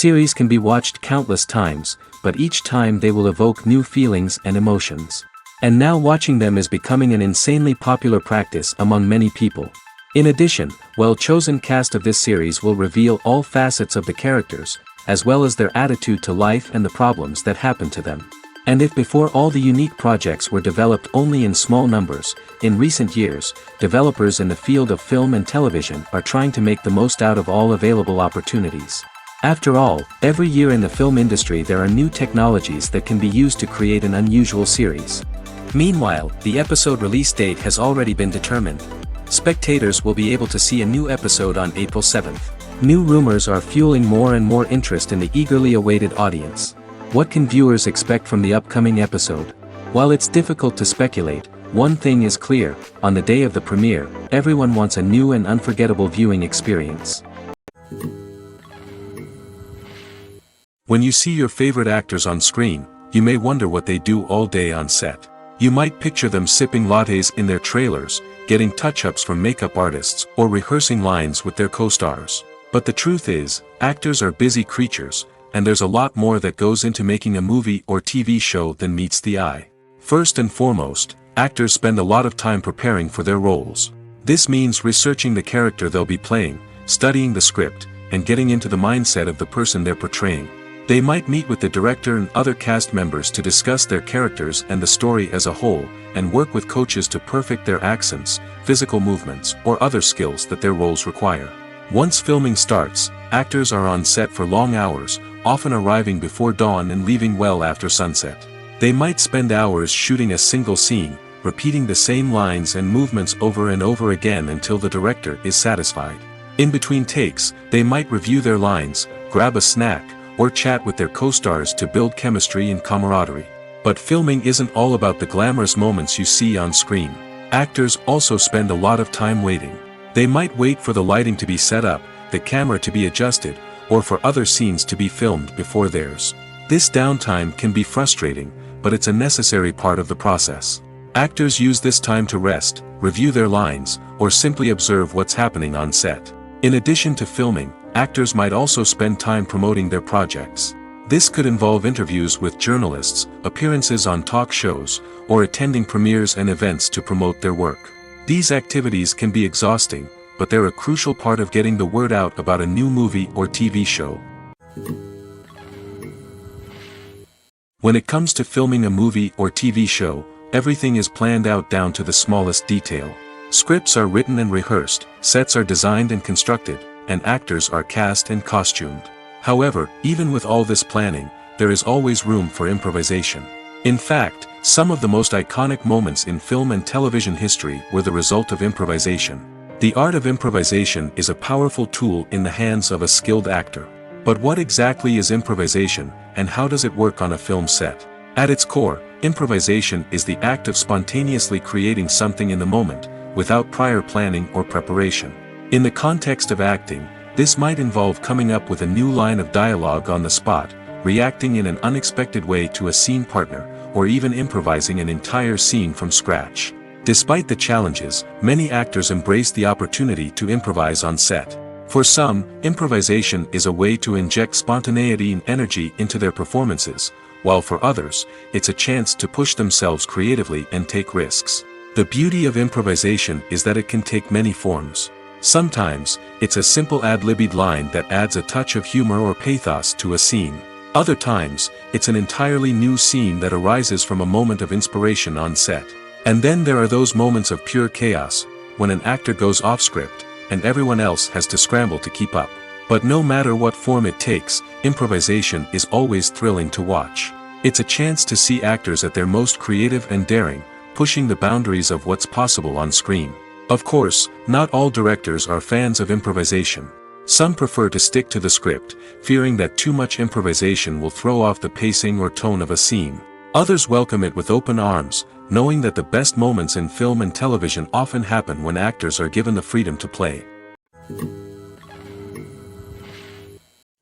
series can be watched countless times, but each time they will evoke new feelings and emotions. And now watching them is becoming an insanely popular practice among many people. In addition, well-chosen cast of this series will reveal all facets of the characters, as well as their attitude to life and the problems that happen to them. And if before all the unique projects were developed only in small numbers, in recent years, developers in the field of film and television are trying to make the most out of all available opportunities. After all, every year in the film industry there are new technologies that can be used to create an unusual series. Meanwhile, the episode release date has already been determined. Spectators will be able to see a new episode on April 7th. New rumors are fueling more and more interest in the eagerly awaited audience. What can viewers expect from the upcoming episode? While it's difficult to speculate, one thing is clear: on the day of the premiere, everyone wants a new and unforgettable viewing experience. When you see your favorite actors on screen, you may wonder what they do all day on set. You might picture them sipping lattes in their trailers, getting touch-ups from makeup artists, or rehearsing lines with their co-stars. But the truth is, actors are busy creatures, and there's a lot more that goes into making a movie or TV show than meets the eye. First and foremost, actors spend a lot of time preparing for their roles. This means researching the character they'll be playing, studying the script, and getting into the mindset of the person they're portraying. They might meet with the director and other cast members to discuss their characters and the story as a whole, and work with coaches to perfect their accents, physical movements, or other skills that their roles require. Once filming starts, actors are on set for long hours, often arriving before dawn and leaving well after sunset. They might spend hours shooting a single scene, repeating the same lines and movements over and over again until the director is satisfied. In between takes, they might review their lines, grab a snack, or chat with their co-stars to build chemistry and camaraderie. But filming isn't all about the glamorous moments you see on screen. Actors also spend a lot of time waiting. They might wait for the lighting to be set up, the camera to be adjusted, or for other scenes to be filmed before theirs. This downtime can be frustrating, but it's a necessary part of the process. Actors use this time to rest, review their lines, or simply observe what's happening on set. In addition to filming, actors might also spend time promoting their projects. This could involve interviews with journalists, appearances on talk shows, or attending premieres and events to promote their work. These activities can be exhausting, but they're a crucial part of getting the word out about a new movie or TV show. When it comes to filming a movie or TV show, everything is planned out down to the smallest detail. Scripts are written and rehearsed, sets are designed and constructed, and actors are cast and costumed. However, even with all this planning, there is always room for improvisation. In fact, some of the most iconic moments in film and television history were the result of improvisation. The art of improvisation is a powerful tool in the hands of a skilled actor. But what exactly is improvisation, and how does it work on a film set? At its core, improvisation is the act of spontaneously creating something in the moment, without prior planning or preparation. In the context of acting, this might involve coming up with a new line of dialogue on the spot, reacting in an unexpected way to a scene partner, or even improvising an entire scene from scratch. Despite the challenges, many actors embrace the opportunity to improvise on set. For some, improvisation is a way to inject spontaneity and energy into their performances, while for others, it's a chance to push themselves creatively and take risks. The beauty of improvisation is that it can take many forms. Sometimes, it's a simple ad-libbed line that adds a touch of humor or pathos to a scene. Other times, it's an entirely new scene that arises from a moment of inspiration on set. And then there are those moments of pure chaos, when an actor goes off script, and everyone else has to scramble to keep up. But no matter what form it takes, improvisation is always thrilling to watch. It's a chance to see actors at their most creative and daring, pushing the boundaries of what's possible on screen. Of course, not all directors are fans of improvisation. Some prefer to stick to the script, fearing that too much improvisation will throw off the pacing or tone of a scene. Others welcome it with open arms, knowing that the best moments in film and television often happen when actors are given the freedom to play.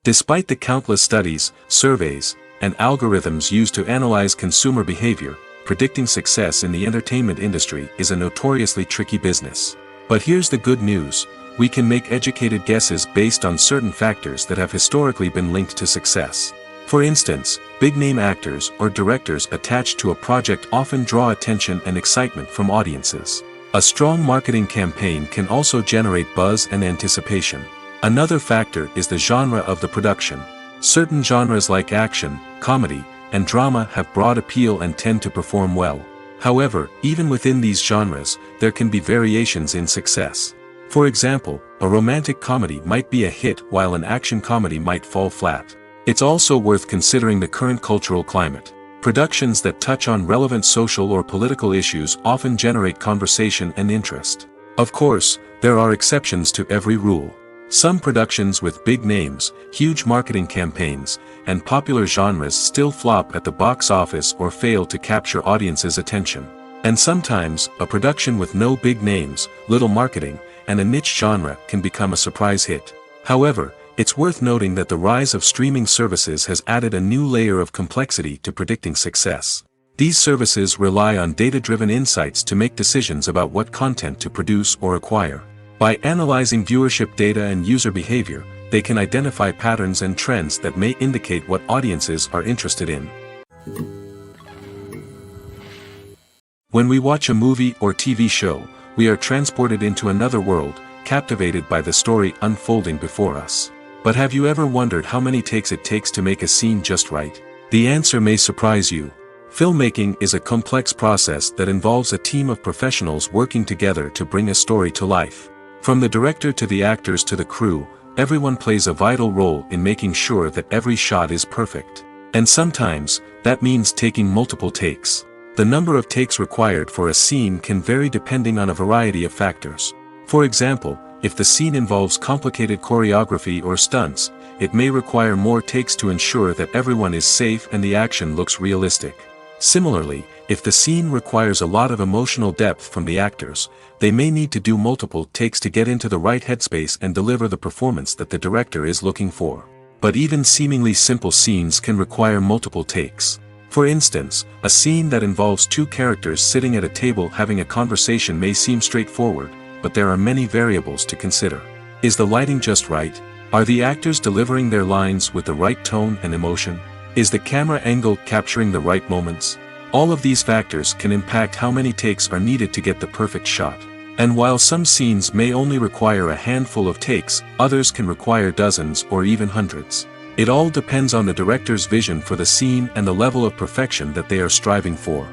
Despite the countless studies, surveys, and algorithms used to analyze consumer behavior, predicting success in the entertainment industry is a notoriously tricky business. But here's the good news: we can make educated guesses based on certain factors that have historically been linked to success. For instance, big-name actors or directors attached to a project often draw attention and excitement from audiences. A strong marketing campaign can also generate buzz and anticipation. Another factor is the genre of the production. Certain genres like action, comedy, and drama have broad appeal and tend to perform well. However, even within these genres, there can be variations in success. For example, a romantic comedy might be a hit while an action comedy might fall flat. It's also worth considering the current cultural climate. Productions that touch on relevant social or political issues often generate conversation and interest. Of course, there are exceptions to every rule. Some productions with big names, huge marketing campaigns, and popular genres still flop at the box office or fail to capture audiences' attention. And sometimes, a production with no big names, little marketing, and a niche genre can become a surprise hit. However, it's worth noting that the rise of streaming services has added a new layer of complexity to predicting success. These services rely on data-driven insights to make decisions about what content to produce or acquire. By analyzing viewership data and user behavior, they can identify patterns and trends that may indicate what audiences are interested in. When we watch a movie or TV show, we are transported into another world, captivated by the story unfolding before us. But have you ever wondered how many takes it takes to make a scene just right? The answer may surprise you. Filmmaking is a complex process that involves a team of professionals working together to bring a story to life. From the director to the actors to the crew, everyone plays a vital role in making sure that every shot is perfect. And sometimes, that means taking multiple takes. The number of takes required for a scene can vary depending on a variety of factors. For example, if the scene involves complicated choreography or stunts, it may require more takes to ensure that everyone is safe and the action looks realistic. Similarly, if the scene requires a lot of emotional depth from the actors, they may need to do multiple takes to get into the right headspace and deliver the performance that the director is looking for. But even seemingly simple scenes can require multiple takes. For instance, a scene that involves two characters sitting at a table having a conversation may seem straightforward, but there are many variables to consider. Is the lighting just right? Are the actors delivering their lines with the right tone and emotion? Is the camera angle capturing the right moments? All of these factors can impact how many takes are needed to get the perfect shot. And while some scenes may only require a handful of takes, others can require dozens or even hundreds. It all depends on the director's vision for the scene and the level of perfection that they are striving for.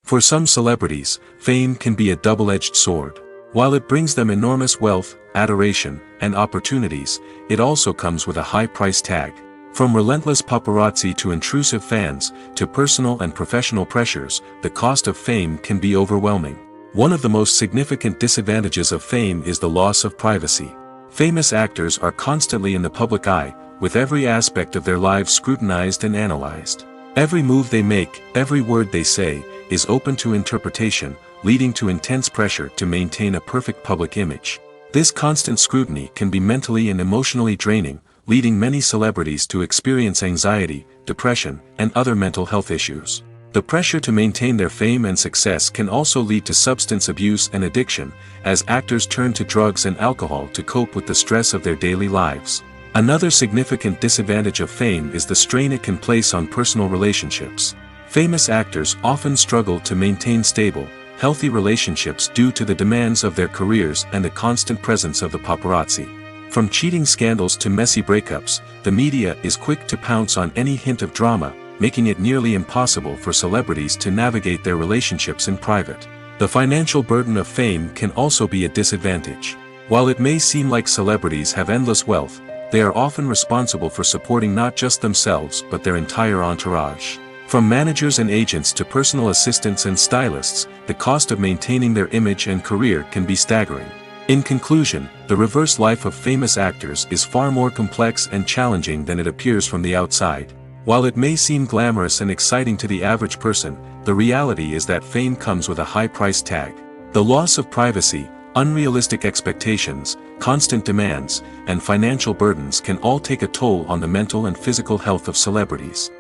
For some celebrities, fame can be a double-edged sword. While it brings them enormous wealth, adoration, and opportunities, it also comes with a high price tag. From relentless paparazzi to intrusive fans, to personal and professional pressures, the cost of fame can be overwhelming. One of the most significant disadvantages of fame is the loss of privacy. Famous actors are constantly in the public eye, with every aspect of their lives scrutinized and analyzed. Every move they make, every word they say, is open to interpretation, leading to intense pressure to maintain a perfect public image. This constant scrutiny can be mentally and emotionally draining, leading many celebrities to experience anxiety, depression, and other mental health issues. The pressure to maintain their fame and success can also lead to substance abuse and addiction, as actors turn to drugs and alcohol to cope with the stress of their daily lives. Another significant disadvantage of fame is the strain it can place on personal relationships. Famous actors often struggle to maintain stable, healthy relationships due to the demands of their careers and the constant presence of the paparazzi. From cheating scandals to messy breakups, the media is quick to pounce on any hint of drama, making it nearly impossible for celebrities to navigate their relationships in private. The financial burden of fame can also be a disadvantage. While it may seem like celebrities have endless wealth, they are often responsible for supporting not just themselves but their entire entourage. From managers and agents to personal assistants and stylists, the cost of maintaining their image and career can be staggering. In conclusion, the reverse life of famous actors is far more complex and challenging than it appears from the outside. While it may seem glamorous and exciting to the average person, the reality is that fame comes with a high price tag. The loss of privacy, unrealistic expectations, constant demands, and financial burdens can all take a toll on the mental and physical health of celebrities.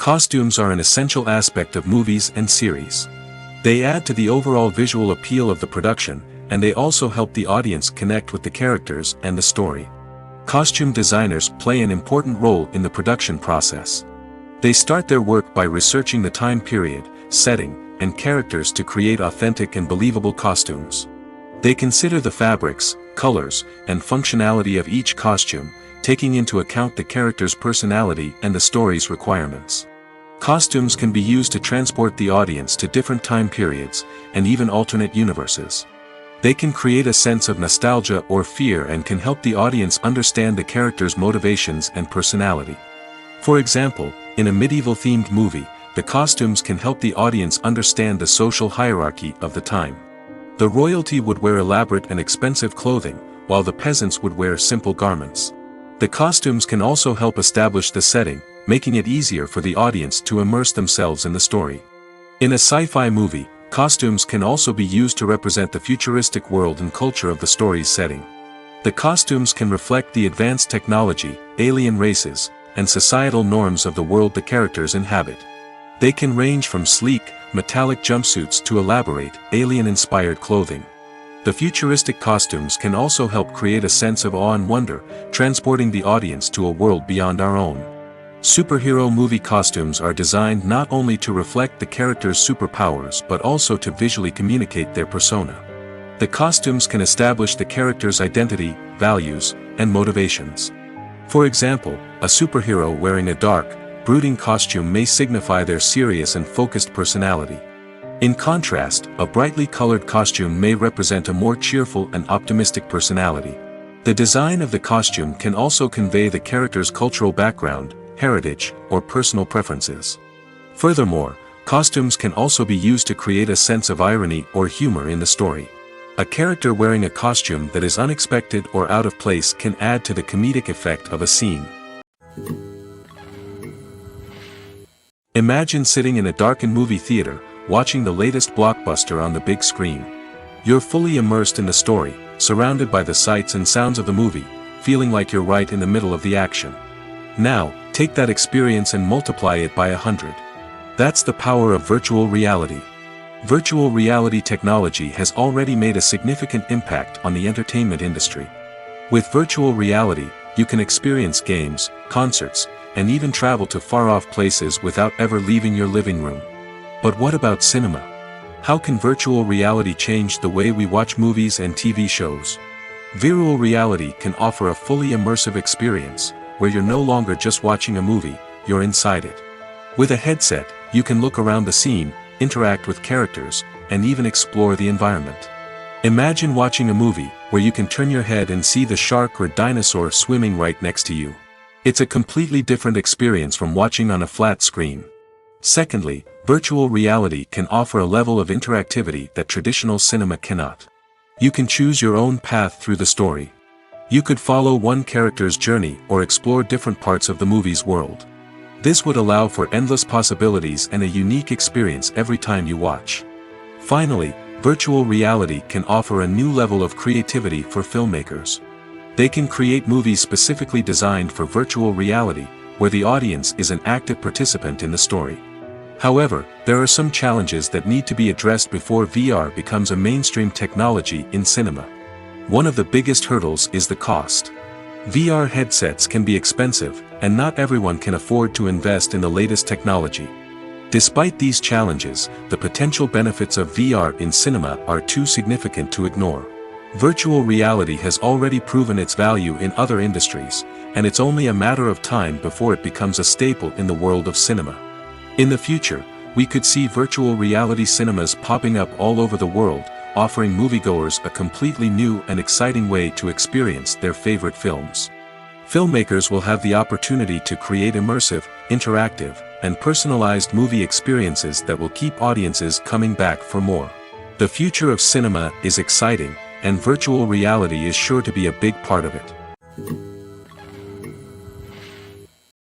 Costumes are an essential aspect of movies and series. They add to the overall visual appeal of the production, and they also help the audience connect with the characters and the story. Costume designers play an important role in the production process. They start their work by researching the time period, setting, and characters to create authentic and believable costumes. They consider the fabrics, colors, and functionality of each costume, taking into account the character's personality and the story's requirements. Costumes can be used to transport the audience to different time periods, and even alternate universes. They can create a sense of nostalgia or fear and can help the audience understand the character's motivations and personality. For example, in a medieval-themed movie, the costumes can help the audience understand the social hierarchy of the time. The royalty would wear elaborate and expensive clothing, while the peasants would wear simple garments. The costumes can also help establish the setting, making it easier for the audience to immerse themselves in the story. In a sci-fi movie, costumes can also be used to represent the futuristic world and culture of the story's setting. The costumes can reflect the advanced technology, alien races, and societal norms of the world the characters inhabit. They can range from sleek, metallic jumpsuits to elaborate, alien-inspired clothing. The futuristic costumes can also help create a sense of awe and wonder, transporting the audience to a world beyond our own. Superhero movie costumes are designed not only to reflect the character's superpowers but also to visually communicate their persona. The costumes can establish the character's identity, values, and motivations. For example, a superhero wearing a dark, brooding costume may signify their serious and focused personality. In contrast, a brightly colored costume may represent a more cheerful and optimistic personality. The design of the costume can also convey the character's cultural background, heritage, or personal preferences. Furthermore, costumes can also be used to create a sense of irony or humor in the story. A character wearing a costume that is unexpected or out of place can add to the comedic effect of a scene. Imagine sitting in a darkened movie theater, watching the latest blockbuster on the big screen. You're fully immersed in the story, surrounded by the sights and sounds of the movie, feeling like you're right in the middle of the action. Now, take that experience and multiply it by 100. That's the power of virtual reality. Virtual reality technology has already made a significant impact on the entertainment industry. With virtual reality, you can experience games, concerts, and even travel to far-off places without ever leaving your living room. But what about cinema? How can virtual reality change the way we watch movies and TV shows? Virtual reality can offer a fully immersive experience, where you're no longer just watching a movie, you're inside it. With a headset, you can look around the scene, interact with characters, and even explore the environment. Imagine watching a movie where you can turn your head and see the shark or dinosaur swimming right next to you. It's a completely different experience from watching on a flat screen. Secondly, virtual reality can offer a level of interactivity that traditional cinema cannot. You can choose your own path through the story. You could follow one character's journey or explore different parts of the movie's world. This would allow for endless possibilities and a unique experience every time you watch. Finally, virtual reality can offer a new level of creativity for filmmakers. They can create movies specifically designed for virtual reality, where the audience is an active participant in the story. However, there are some challenges that need to be addressed before VR becomes a mainstream technology in cinema. One of the biggest hurdles is the cost. VR headsets can be expensive, and not everyone can afford to invest in the latest technology. Despite these challenges, the potential benefits of VR in cinema are too significant to ignore. Virtual reality has already proven its value in other industries, and it's only a matter of time before it becomes a staple in the world of cinema. In the future, we could see virtual reality cinemas popping up all over the world, offering moviegoers a completely new and exciting way to experience their favorite films. Filmmakers will have the opportunity to create immersive, interactive, and personalized movie experiences that will keep audiences coming back for more. The future of cinema is exciting, and virtual reality is sure to be a big part of it.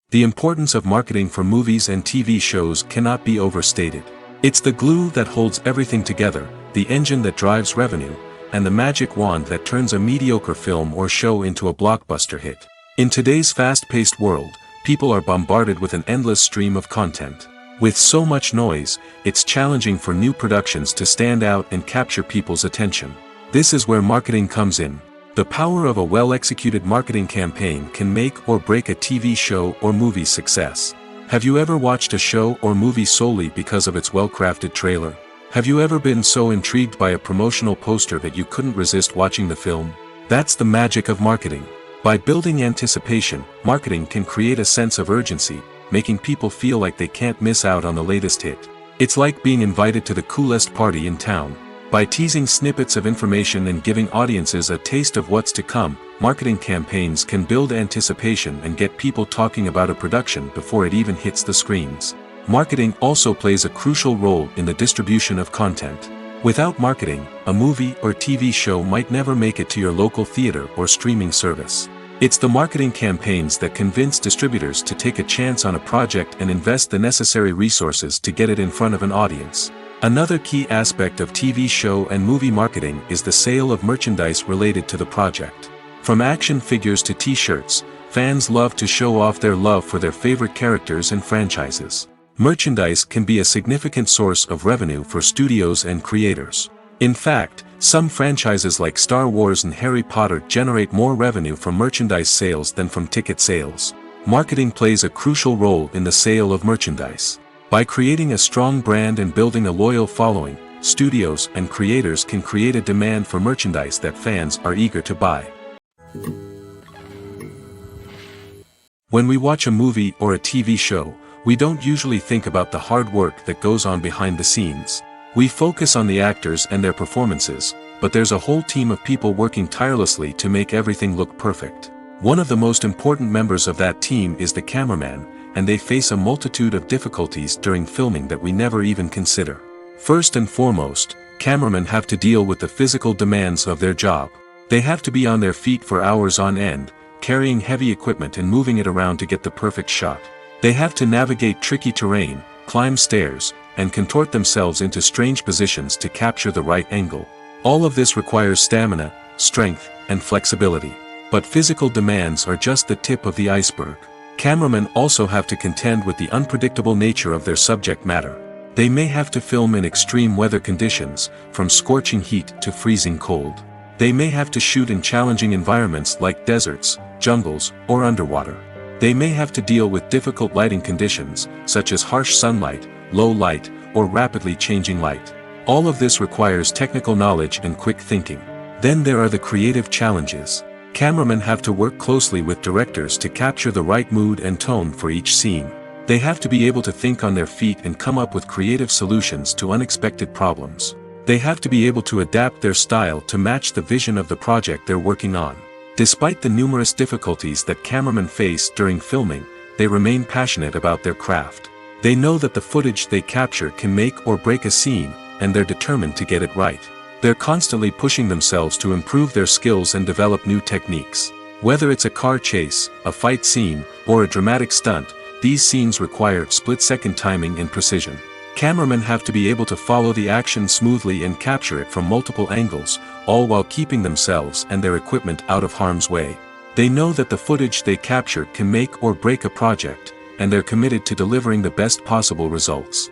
The importance of marketing for movies and TV shows cannot be overstated. It's the glue that holds everything together, the engine that drives revenue, and the magic wand that turns a mediocre film or show into a blockbuster hit. In today's fast-paced world, people are bombarded with an endless stream of content. With so much noise, it's challenging for new productions to stand out and capture people's attention. This is where marketing comes in. The power of a well-executed marketing campaign can make or break a TV show or movie's success. Have you ever watched a show or movie solely because of its well-crafted trailer? Have you ever been so intrigued by a promotional poster that you couldn't resist watching the film? That's the magic of marketing. By building anticipation, marketing can create a sense of urgency, making people feel like they can't miss out on the latest hit. It's like being invited to the coolest party in town. By teasing snippets of information and giving audiences a taste of what's to come, marketing campaigns can build anticipation and get people talking about a production before it even hits the screens. Marketing also plays a crucial role in the distribution of content. Without marketing, a movie or TV show might never make it to your local theater or streaming service. It's the marketing campaigns that convince distributors to take a chance on a project and invest the necessary resources to get it in front of an audience. Another key aspect of TV show and movie marketing is the sale of merchandise related to the project. From action figures to t-shirts, fans love to show off their love for their favorite characters and franchises. Merchandise can be a significant source of revenue for studios and creators. In fact, some franchises like Star Wars and Harry Potter generate more revenue from merchandise sales than from ticket sales. Marketing plays a crucial role in the sale of merchandise. By creating a strong brand and building a loyal following, studios and creators can create a demand for merchandise that fans are eager to buy. When we watch a movie or a TV show, we don't usually think about the hard work that goes on behind the scenes. We focus on the actors and their performances, but there's a whole team of people working tirelessly to make everything look perfect. One of the most important members of that team is the cameraman, and they face a multitude of difficulties during filming that we never even consider. First and foremost, cameramen have to deal with the physical demands of their job. They have to be on their feet for hours on end, carrying heavy equipment and moving it around to get the perfect shot. They have to navigate tricky terrain, climb stairs, and contort themselves into strange positions to capture the right angle. All of this requires stamina, strength, and flexibility. But physical demands are just the tip of the iceberg. Cameramen also have to contend with the unpredictable nature of their subject matter. They may have to film in extreme weather conditions, from scorching heat to freezing cold. They may have to shoot in challenging environments like deserts, jungles, or underwater. They may have to deal with difficult lighting conditions, such as harsh sunlight, low light, or rapidly changing light. All of this requires technical knowledge and quick thinking. Then there are the creative challenges. Cameramen have to work closely with directors to capture the right mood and tone for each scene. They have to be able to think on their feet and come up with creative solutions to unexpected problems. They have to be able to adapt their style to match the vision of the project they're working on. Despite the numerous difficulties that cameramen face during filming, they remain passionate about their craft. They know that the footage they capture can make or break a scene, and they're determined to get it right. They're constantly pushing themselves to improve their skills and develop new techniques. Whether it's a car chase, a fight scene, or a dramatic stunt, these scenes require split-second timing and precision. Cameramen have to be able to follow the action smoothly and capture it from multiple angles, all while keeping themselves and their equipment out of harm's way. They know that the footage they capture can make or break a project, and they're committed to delivering the best possible results.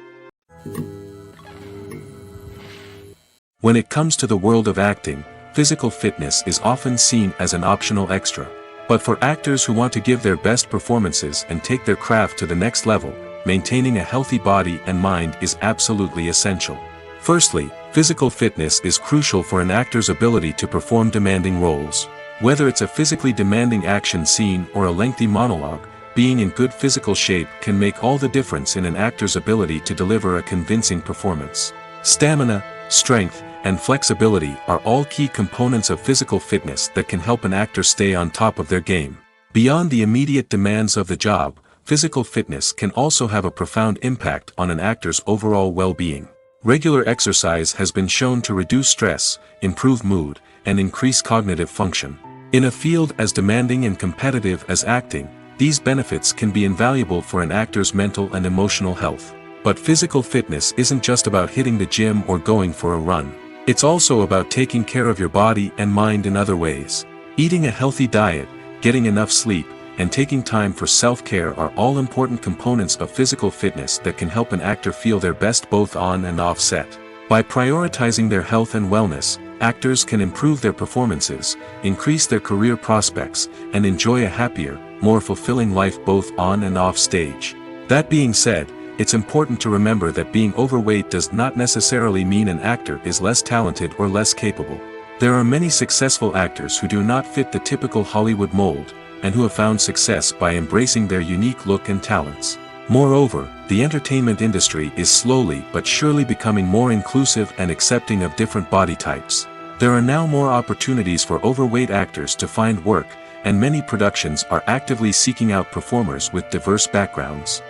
When it comes to the world of acting, physical fitness is often seen as an optional extra. But for actors who want to give their best performances and take their craft to the next level, maintaining a healthy body and mind is absolutely essential. Firstly, physical fitness is crucial for an actor's ability to perform demanding roles. Whether it's a physically demanding action scene or a lengthy monologue, being in good physical shape can make all the difference in an actor's ability to deliver a convincing performance. Stamina, strength, and flexibility are all key components of physical fitness that can help an actor stay on top of their game. Beyond the immediate demands of the job, physical fitness can also have a profound impact on an actor's overall well-being. Regular exercise has been shown to reduce stress, improve mood, and increase cognitive function. In a field as demanding and competitive as acting, these benefits can be invaluable for an actor's mental and emotional health. But physical fitness isn't just about hitting the gym or going for a run. It's also about taking care of your body and mind in other ways. Eating a healthy diet, getting enough sleep, and taking time for self-care are all important components of physical fitness that can help an actor feel their best both on and off set. By prioritizing their health and wellness, actors can improve their performances, increase their career prospects, and enjoy a happier, more fulfilling life both on and off stage. That being said, it's important to remember that being overweight does not necessarily mean an actor is less talented or less capable. There are many successful actors who do not fit the typical Hollywood mold, and who have found success by embracing their unique look and talents. Moreover, the entertainment industry is slowly but surely becoming more inclusive and accepting of different body types. There are now more opportunities for overweight actors to find work, and many productions are actively seeking out performers with diverse backgrounds.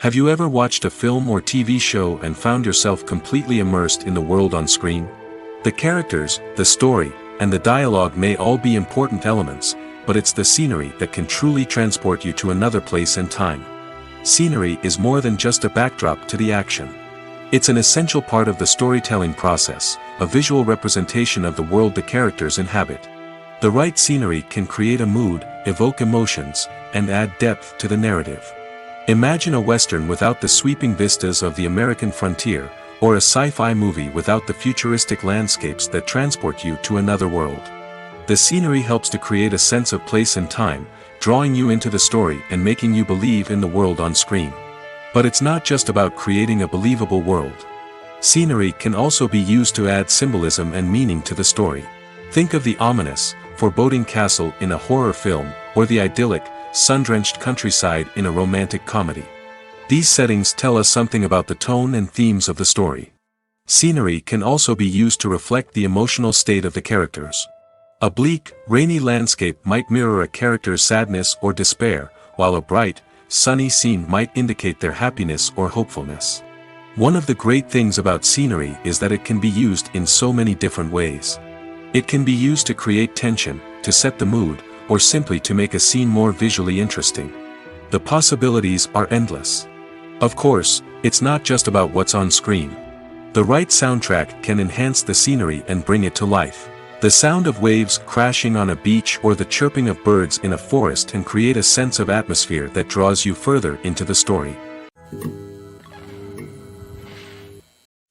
Have you ever watched a film or TV show and found yourself completely immersed in the world on screen? The characters, the story, and the dialogue may all be important elements, but it's the scenery that can truly transport you to another place and time. Scenery is more than just a backdrop to the action. It's an essential part of the storytelling process, a visual representation of the world the characters inhabit. The right scenery can create a mood, evoke emotions, and add depth to the narrative. Imagine a Western without the sweeping vistas of the American frontier, or a sci-fi movie without the futuristic landscapes that transport you to another world. The scenery helps to create a sense of place and time, drawing you into the story and making you believe in the world on screen. But it's not just about creating a believable world. Scenery can also be used to add symbolism and meaning to the story. Think of the ominous, foreboding castle in a horror film, or the idyllic, sun-drenched countryside in a romantic comedy. These settings tell us something about the tone and themes of the story. Scenery can also be used to reflect the emotional state of the characters. A bleak, rainy landscape might mirror a character's sadness or despair, while a bright, sunny scene might indicate their happiness or hopefulness. One of the great things about scenery is that it can be used in so many different ways. It can be used to create tension, to set the mood, or simply to make a scene more visually interesting. The possibilities are endless. Of course, it's not just about what's on screen. The right soundtrack can enhance the scenery and bring it to life. The sound of waves crashing on a beach or the chirping of birds in a forest can create a sense of atmosphere that draws you further into the story.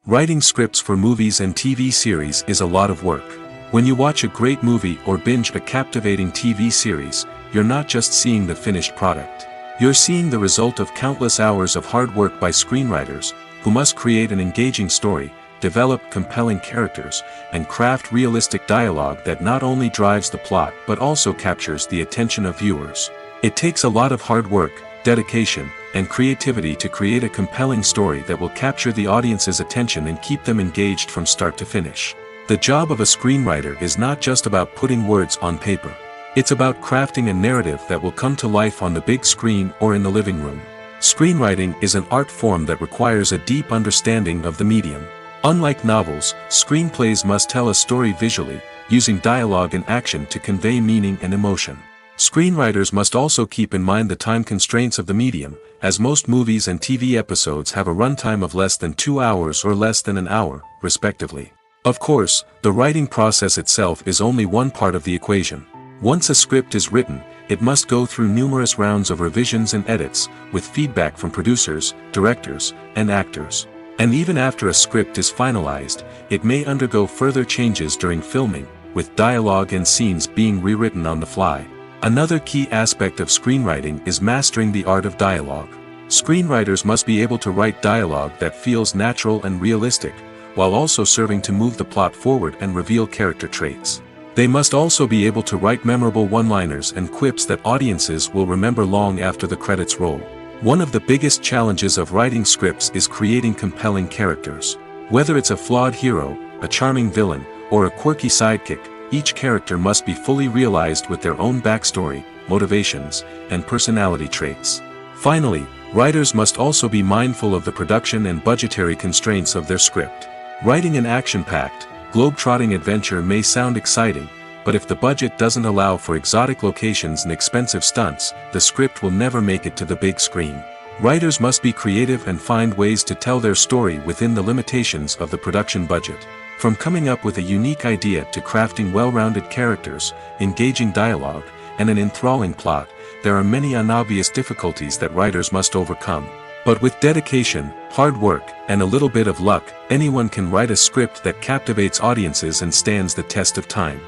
Writing scripts for movies and TV series is a lot of work. When you watch a great movie or binge a captivating TV series, you're not just seeing the finished product. You're seeing the result of countless hours of hard work by screenwriters, who must create an engaging story, develop compelling characters, and craft realistic dialogue that not only drives the plot but also captures the attention of viewers. It takes a lot of hard work, dedication, and creativity to create a compelling story that will capture the audience's attention and keep them engaged from start to finish. The job of a screenwriter is not just about putting words on paper. It's about crafting a narrative that will come to life on the big screen or in the living room. Screenwriting is an art form that requires a deep understanding of the medium. Unlike novels, screenplays must tell a story visually, using dialogue and action to convey meaning and emotion. Screenwriters must also keep in mind the time constraints of the medium, as most movies and TV episodes have a runtime of less than 2 hours or less than an hour, respectively. Of course, the writing process itself is only one part of the equation. Once a script is written, it must go through numerous rounds of revisions and edits, with feedback from producers, directors, and actors. And even after a script is finalized, it may undergo further changes during filming, with dialogue and scenes being rewritten on the fly. Another key aspect of screenwriting is mastering the art of dialogue. Screenwriters must be able to write dialogue that feels natural and realistic, while also serving to move the plot forward and reveal character traits. They must also be able to write memorable one-liners and quips that audiences will remember long after the credits roll. One of the biggest challenges of writing scripts is creating compelling characters. Whether it's a flawed hero, a charming villain, or a quirky sidekick, each character must be fully realized with their own backstory, motivations, and personality traits. Finally, writers must also be mindful of the production and budgetary constraints of their script. Writing an action-packed, globe-trotting adventure may sound exciting, but if the budget doesn't allow for exotic locations and expensive stunts, the script will never make it to the big screen. Writers must be creative and find ways to tell their story within the limitations of the production budget. From coming up with a unique idea to crafting well-rounded characters, engaging dialogue, and an enthralling plot, there are many unobvious difficulties that writers must overcome. But with dedication, hard work, and a little bit of luck, anyone can write a script that captivates audiences and stands the test of time.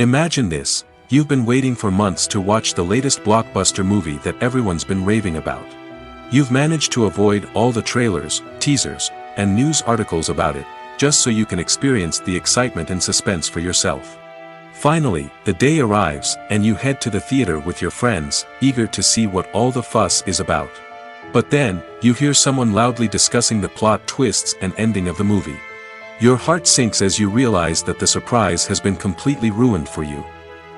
Imagine this: you've been waiting for months to watch the latest blockbuster movie that everyone's been raving about. You've managed to avoid all the trailers, teasers, and news articles about it, just so you can experience the excitement and suspense for yourself. Finally, the day arrives, and you head to the theater with your friends, eager to see what all the fuss is about. But then, you hear someone loudly discussing the plot twists and ending of the movie. Your heart sinks as you realize that the surprise has been completely ruined for you.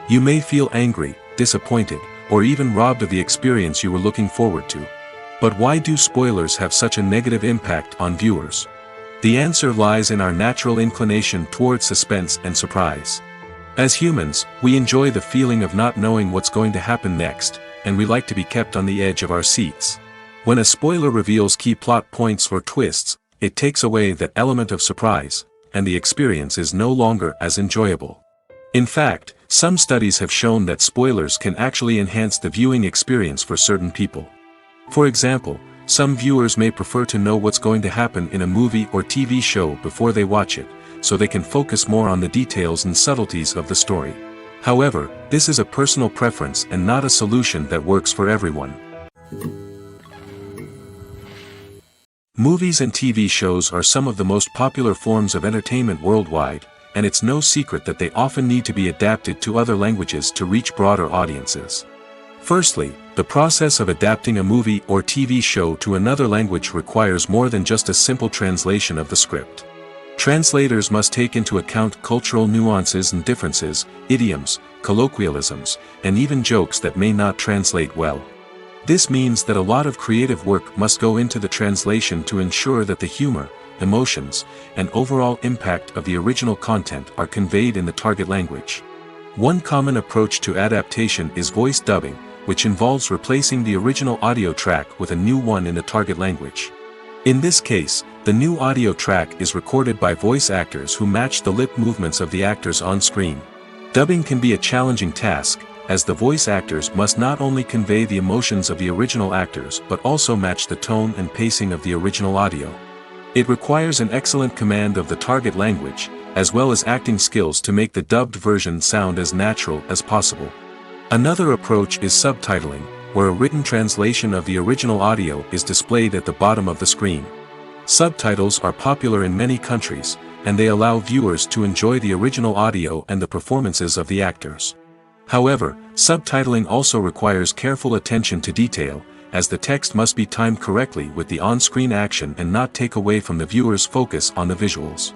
You may feel angry, disappointed, or even robbed of the experience you were looking forward to. But why do spoilers have such a negative impact on viewers? The answer lies in our natural inclination towards suspense and surprise. As humans, we enjoy the feeling of not knowing what's going to happen next, and we like to be kept on the edge of our seats. When a spoiler reveals key plot points or twists, it takes away that element of surprise, and the experience is no longer as enjoyable. In fact, some studies have shown that spoilers can actually enhance the viewing experience for certain people. For example, some viewers may prefer to know what's going to happen in a movie or TV show before they watch it, so they can focus more on the details and subtleties of the story. However, this is a personal preference and not a solution that works for everyone. Movies and TV shows are some of the most popular forms of entertainment worldwide, and it's no secret that they often need to be adapted to other languages to reach broader audiences. Firstly, the process of adapting a movie or TV show to another language requires more than just a simple translation of the script. Translators must take into account cultural nuances and differences, idioms, colloquialisms, and even jokes that may not translate well. This means that a lot of creative work must go into the translation to ensure that the humor, emotions, and overall impact of the original content are conveyed in the target language. One common approach to adaptation is voice dubbing, which involves replacing the original audio track with a new one in the target language. In this case, the new audio track is recorded by voice actors who match the lip movements of the actors on screen. Dubbing can be a challenging task, as the voice actors must not only convey the emotions of the original actors but also match the tone and pacing of the original audio. It requires an excellent command of the target language, as well as acting skills to make the dubbed version sound as natural as possible. Another approach is subtitling, where a written translation of the original audio is displayed at the bottom of the screen. Subtitles are popular in many countries, and they allow viewers to enjoy the original audio and the performances of the actors. However, subtitling also requires careful attention to detail, as the text must be timed correctly with the on-screen action and not take away from the viewer's focus on the visuals.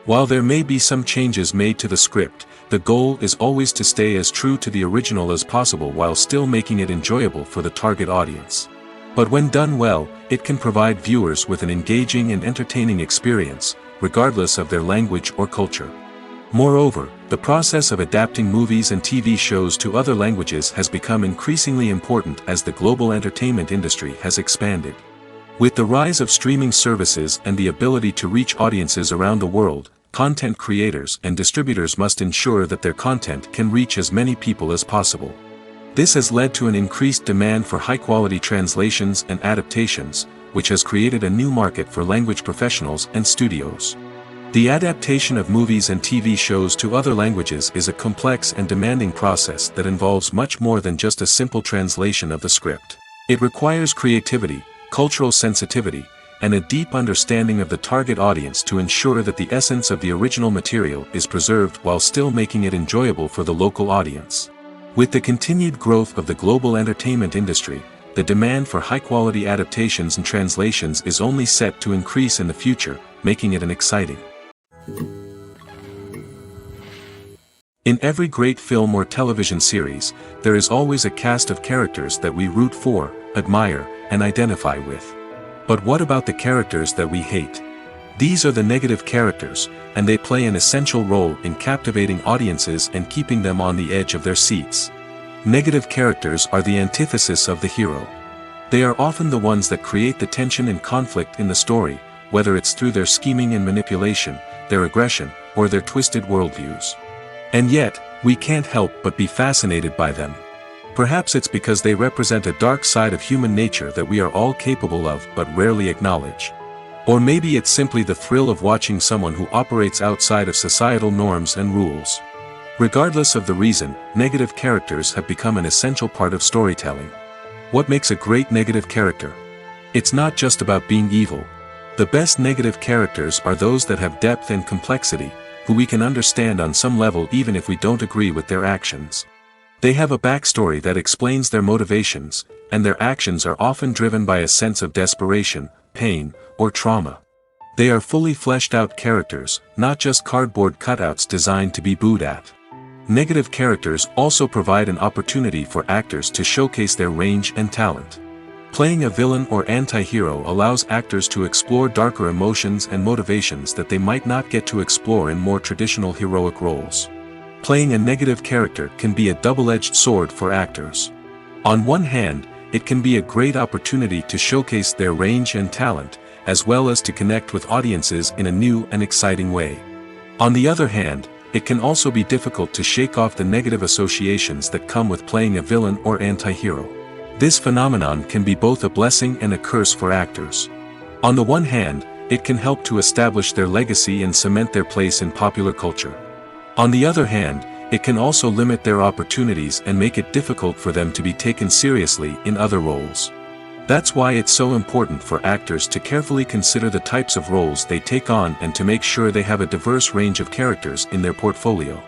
While there may be some changes made to the script, the goal is always to stay as true to the original as possible while still making it enjoyable for the target audience. But when done well, it can provide viewers with an engaging and entertaining experience, regardless of their language or culture. Moreover, the process of adapting movies and TV shows to other languages has become increasingly important as the global entertainment industry has expanded. With the rise of streaming services and the ability to reach audiences around the world, content creators and distributors must ensure that their content can reach as many people as possible. This has led to an increased demand for high-quality translations and adaptations, which has created a new market for language professionals and studios. The adaptation of movies and TV shows to other languages is a complex and demanding process that involves much more than just a simple translation of the script. It requires creativity, cultural sensitivity, and a deep understanding of the target audience to ensure that the essence of the original material is preserved while still making it enjoyable for the local audience. With the continued growth of the global entertainment industry, the demand for high-quality adaptations and translations is only set to increase in the future, making it an exciting. In every great film or television series, there is always a cast of characters that we root for, admire, and identify with. But what about the characters that we hate? These are the negative characters, and they play an essential role in captivating audiences and keeping them on the edge of their seats. Negative characters are the antithesis of the hero. They are often the ones that create the tension and conflict in the story, whether it's through their scheming and manipulation, their aggression, or their twisted worldviews. And yet, we can't help but be fascinated by them. Perhaps it's because they represent a dark side of human nature that we are all capable of but rarely acknowledge. Or maybe it's simply the thrill of watching someone who operates outside of societal norms and rules. Regardless of the reason, negative characters have become an essential part of storytelling. What makes a great negative character? It's not just about being evil. The best negative characters are those that have depth and complexity, who we can understand on some level even if we don't agree with their actions. They have a backstory that explains their motivations, and their actions are often driven by a sense of desperation, pain, or trauma. They are fully fleshed out characters, not just cardboard cutouts designed to be booed at. Negative characters also provide an opportunity for actors to showcase their range and talent. Playing a villain or anti-hero allows actors to explore darker emotions and motivations that they might not get to explore in more traditional heroic roles. Playing a negative character can be a double-edged sword for actors. On one hand, it can be a great opportunity to showcase their range and talent, as well as to connect with audiences in a new and exciting way. On the other hand, it can also be difficult to shake off the negative associations that come with playing a villain or anti-hero. This phenomenon can be both a blessing and a curse for actors. On the one hand, it can help to establish their legacy and cement their place in popular culture. On the other hand, it can also limit their opportunities and make it difficult for them to be taken seriously in other roles. That's why it's so important for actors to carefully consider the types of roles they take on and to make sure they have a diverse range of characters in their portfolio.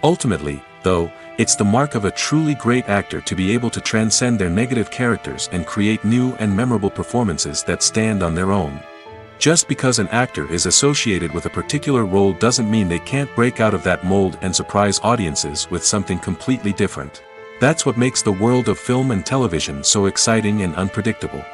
Ultimately, though, it's the mark of a truly great actor to be able to transcend their negative characters and create new and memorable performances that stand on their own. Just because an actor is associated with a particular role doesn't mean they can't break out of that mold and surprise audiences with something completely different. That's what makes the world of film and television so exciting and unpredictable.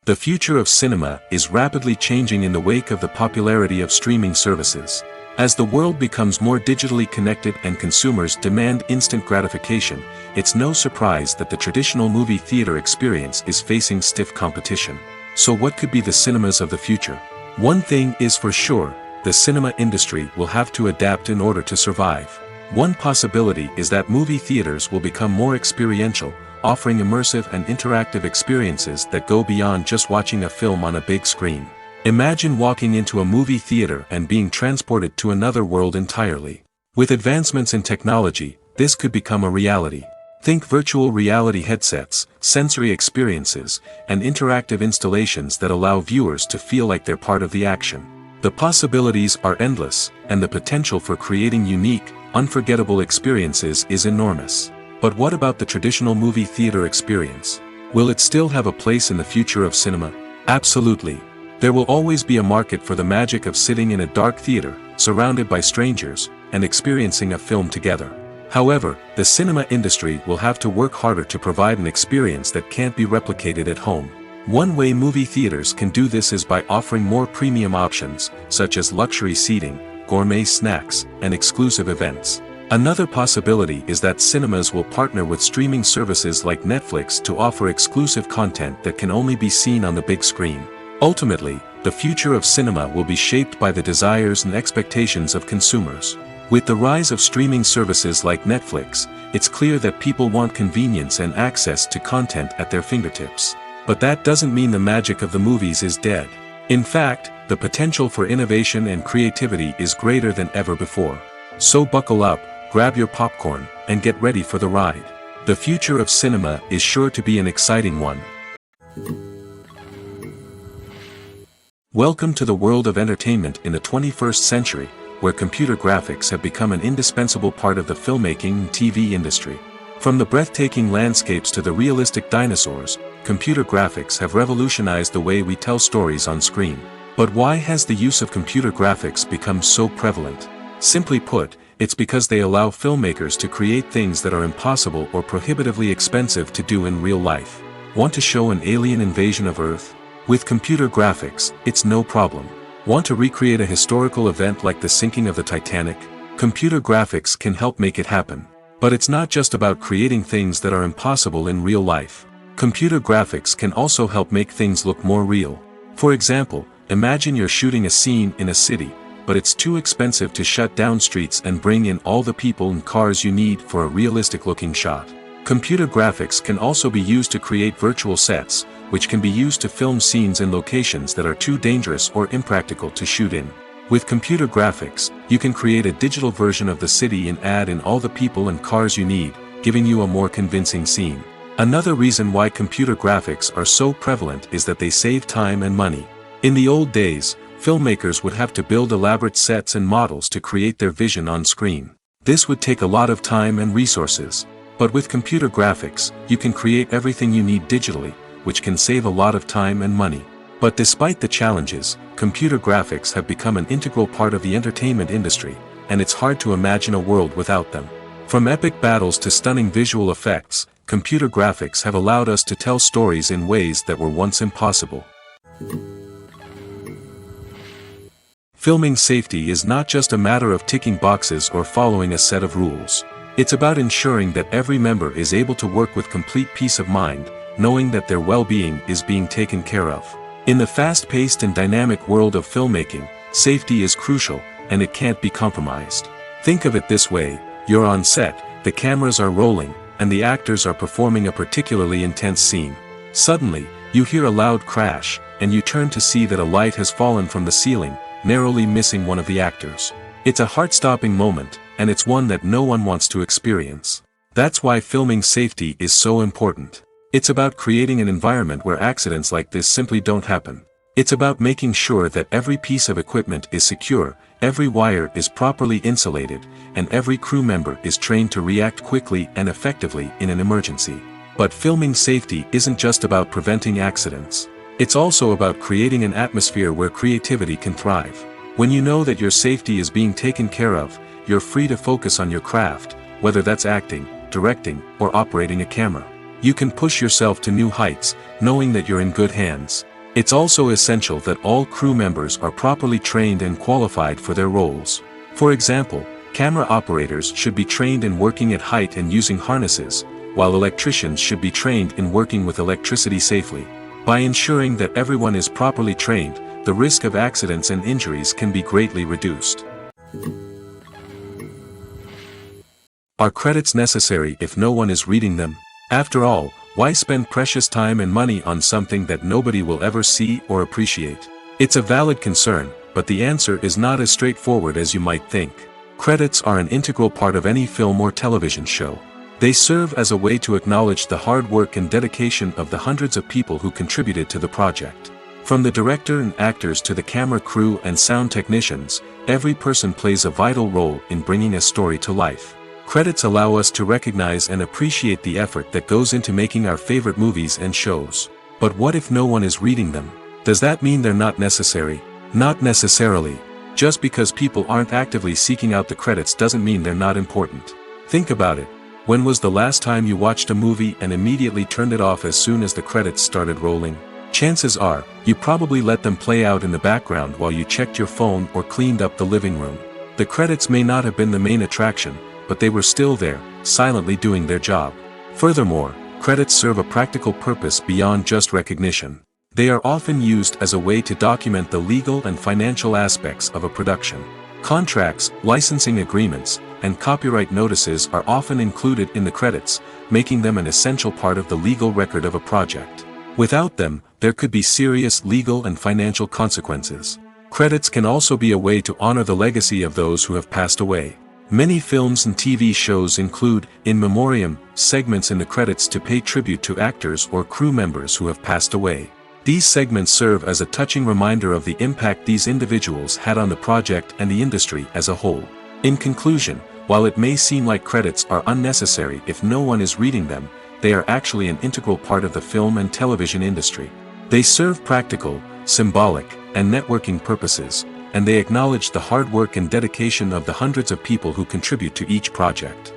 The future of cinema is rapidly changing in the wake of the popularity of streaming services. As the world becomes more digitally connected and consumers demand instant gratification, it's no surprise that the traditional movie theater experience is facing stiff competition. So what could be the cinemas of the future? One thing is for sure, the cinema industry will have to adapt in order to survive. One possibility is that movie theaters will become more experiential, offering immersive and interactive experiences that go beyond just watching a film on a big screen. Imagine walking into a movie theater and being transported to another world entirely. With advancements in technology, this could become a reality. Think virtual reality headsets, sensory experiences, and interactive installations that allow viewers to feel like they're part of the action. The possibilities are endless, and the potential for creating unique, unforgettable experiences is enormous. But what about the traditional movie theater experience? Will it still have a place in the future of cinema? Absolutely. There will always be a market for the magic of sitting in a dark theater, surrounded by strangers, and experiencing a film together. However, the cinema industry will have to work harder to provide an experience that can't be replicated at home. One way movie theaters can do this is by offering more premium options, such as luxury seating, gourmet snacks, and exclusive events. Another possibility is that cinemas will partner with streaming services like Netflix to offer exclusive content that can only be seen on the big screen. Ultimately, the future of cinema will be shaped by the desires and expectations of consumers. With the rise of streaming services like Netflix, it's clear that people want convenience and access to content at their fingertips. But that doesn't mean the magic of the movies is dead. In fact, the potential for innovation and creativity is greater than ever before. So buckle up, grab your popcorn, and get ready for the ride. The future of cinema is sure to be an exciting one. Welcome to the world of entertainment in the 21st century, where computer graphics have become an indispensable part of the filmmaking and TV industry. From the breathtaking landscapes to the realistic dinosaurs, computer graphics have revolutionized the way we tell stories on screen. But why has the use of computer graphics become so prevalent? Simply put, it's because they allow filmmakers to create things that are impossible or prohibitively expensive to do in real life. Want to show an alien invasion of Earth? With computer graphics, it's no problem. Want to recreate a historical event like the sinking of the Titanic? Computer graphics can help make it happen. But it's not just about creating things that are impossible in real life. Computer graphics can also help make things look more real. For example, imagine you're shooting a scene in a city, but it's too expensive to shut down streets and bring in all the people and cars you need for a realistic-looking shot. Computer graphics can also be used to create virtual sets, which can be used to film scenes in locations that are too dangerous or impractical to shoot in. With computer graphics, you can create a digital version of the city and add in all the people and cars you need, giving you a more convincing scene. Another reason why computer graphics are so prevalent is that they save time and money. In the old days, filmmakers would have to build elaborate sets and models to create their vision on screen. This would take a lot of time and resources. But with computer graphics, you can create everything you need digitally, which can save a lot of time and money. But despite the challenges, computer graphics have become an integral part of the entertainment industry, and it's hard to imagine a world without them. From epic battles to stunning visual effects, computer graphics have allowed us to tell stories in ways that were once impossible. Filming safety is not just a matter of ticking boxes or following a set of rules. It's about ensuring that every member is able to work with complete peace of mind, knowing that their well-being is being taken care of. In the fast-paced and dynamic world of filmmaking, safety is crucial, and it can't be compromised. Think of it this way: you're on set, the cameras are rolling, and the actors are performing a particularly intense scene. Suddenly, you hear a loud crash, and you turn to see that a light has fallen from the ceiling, narrowly missing one of the actors. It's a heart-stopping moment, and it's one that no one wants to experience. That's why filming safety is so important. It's about creating an environment where accidents like this simply don't happen. It's about making sure that every piece of equipment is secure, every wire is properly insulated, and every crew member is trained to react quickly and effectively in an emergency. But filming safety isn't just about preventing accidents. It's also about creating an atmosphere where creativity can thrive. When you know that your safety is being taken care of, you're free to focus on your craft, whether that's acting, directing, or operating a camera. You can push yourself to new heights, knowing that you're in good hands. It's also essential that all crew members are properly trained and qualified for their roles. For example, camera operators should be trained in working at height and using harnesses, while electricians should be trained in working with electricity safely. By ensuring that everyone is properly trained, the risk of accidents and injuries can be greatly reduced. Are credits necessary if no one is reading them? After all, why spend precious time and money on something that nobody will ever see or appreciate? It's a valid concern, but the answer is not as straightforward as you might think. Credits are an integral part of any film or television show. They serve as a way to acknowledge the hard work and dedication of the hundreds of people who contributed to the project. From the director and actors to the camera crew and sound technicians, every person plays a vital role in bringing a story to life. Credits allow us to recognize and appreciate the effort that goes into making our favorite movies and shows. But what if no one is reading them? Does that mean they're not necessary? Not necessarily. Just because people aren't actively seeking out the credits doesn't mean they're not important. Think about it. When was the last time you watched a movie and immediately turned it off as soon as the credits started rolling? Chances are, you probably let them play out in the background while you checked your phone or cleaned up the living room. The credits may not have been the main attraction, but they were still there, silently doing their job. Furthermore, credits serve a practical purpose beyond just recognition. They are often used as a way to document the legal and financial aspects of a production. Contracts, licensing agreements, and copyright notices are often included in the credits, making them an essential part of the legal record of a project. Without them, there could be serious legal and financial consequences. Credits can also be a way to honor the legacy of those who have passed away. Many films and TV shows include, in memoriam, segments in the credits to pay tribute to actors or crew members who have passed away. These segments serve as a touching reminder of the impact these individuals had on the project and the industry as a whole. In conclusion, while it may seem like credits are unnecessary if no one is reading them, they are actually an integral part of the film and television industry. They serve practical, symbolic, and networking purposes, and they acknowledge the hard work and dedication of the hundreds of people who contribute to each project.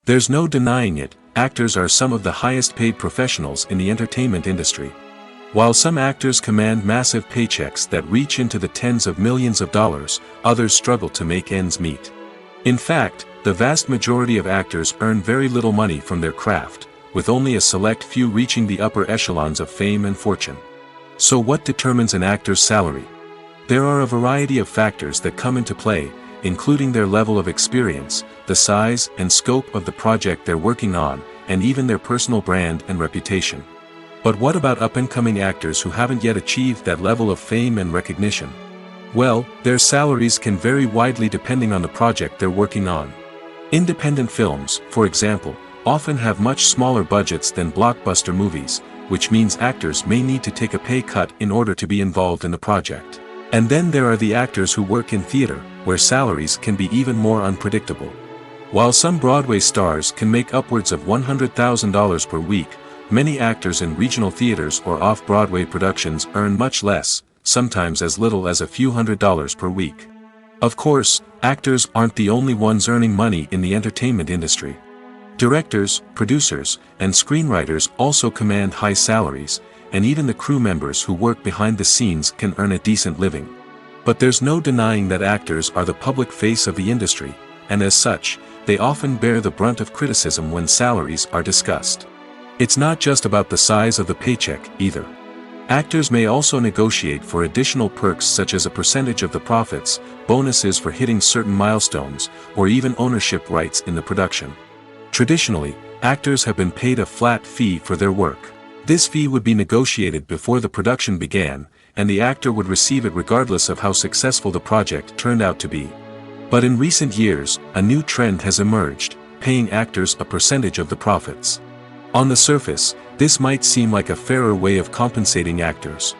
There's no denying it, actors are some of the highest paid professionals in the entertainment industry. While some actors command massive paychecks that reach into the tens of millions of dollars, others struggle to make ends meet. In fact, the vast majority of actors earn very little money from their craft, with only a select few reaching the upper echelons of fame and fortune. So what determines an actor's salary? There are a variety of factors that come into play, including their level of experience, the size and scope of the project they're working on, and even their personal brand and reputation. But what about up-and-coming actors who haven't yet achieved that level of fame and recognition? Well, their salaries can vary widely depending on the project they're working on. Independent films, for example, often have much smaller budgets than blockbuster movies, which means actors may need to take a pay cut in order to be involved in the project. And then there are the actors who work in theater, where salaries can be even more unpredictable. While some Broadway stars can make upwards of $100,000 per week, many actors in regional theaters or off-Broadway productions earn much less, sometimes as little as a few $100s per week. Of course, actors aren't the only ones earning money in the entertainment industry. Directors, producers, and screenwriters also command high salaries, and even the crew members who work behind the scenes can earn a decent living. But there's no denying that actors are the public face of the industry, and as such, they often bear the brunt of criticism when salaries are discussed. It's not just about the size of the paycheck, either. Actors may also negotiate for additional perks such as a percentage of the profits, bonuses for hitting certain milestones, or even ownership rights in the production. Traditionally, actors have been paid a flat fee for their work. This fee would be negotiated before the production began, and the actor would receive it regardless of how successful the project turned out to be. But in recent years, a new trend has emerged, paying actors a percentage of the profits. On the surface, this might seem like a fairer way of compensating actors.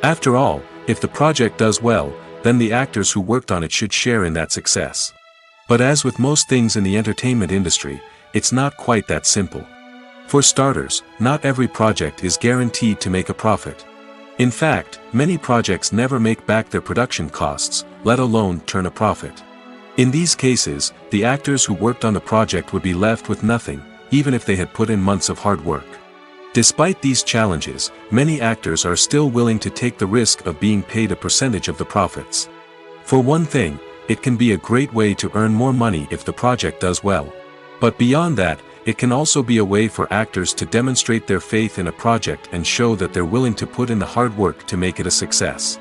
After all, if the project does well, then the actors who worked on it should share in that success. But as with most things in the entertainment industry, it's not quite that simple. For starters, not every project is guaranteed to make a profit. In fact, many projects never make back their production costs, let alone turn a profit. In these cases, the actors who worked on the project would be left with nothing, even if they had put in months of hard work. Despite these challenges, many actors are still willing to take the risk of being paid a percentage of the profits. For one thing, it can be a great way to earn more money if the project does well. But beyond that, it can also be a way for actors to demonstrate their faith in a project and show that they're willing to put in the hard work to make it a success.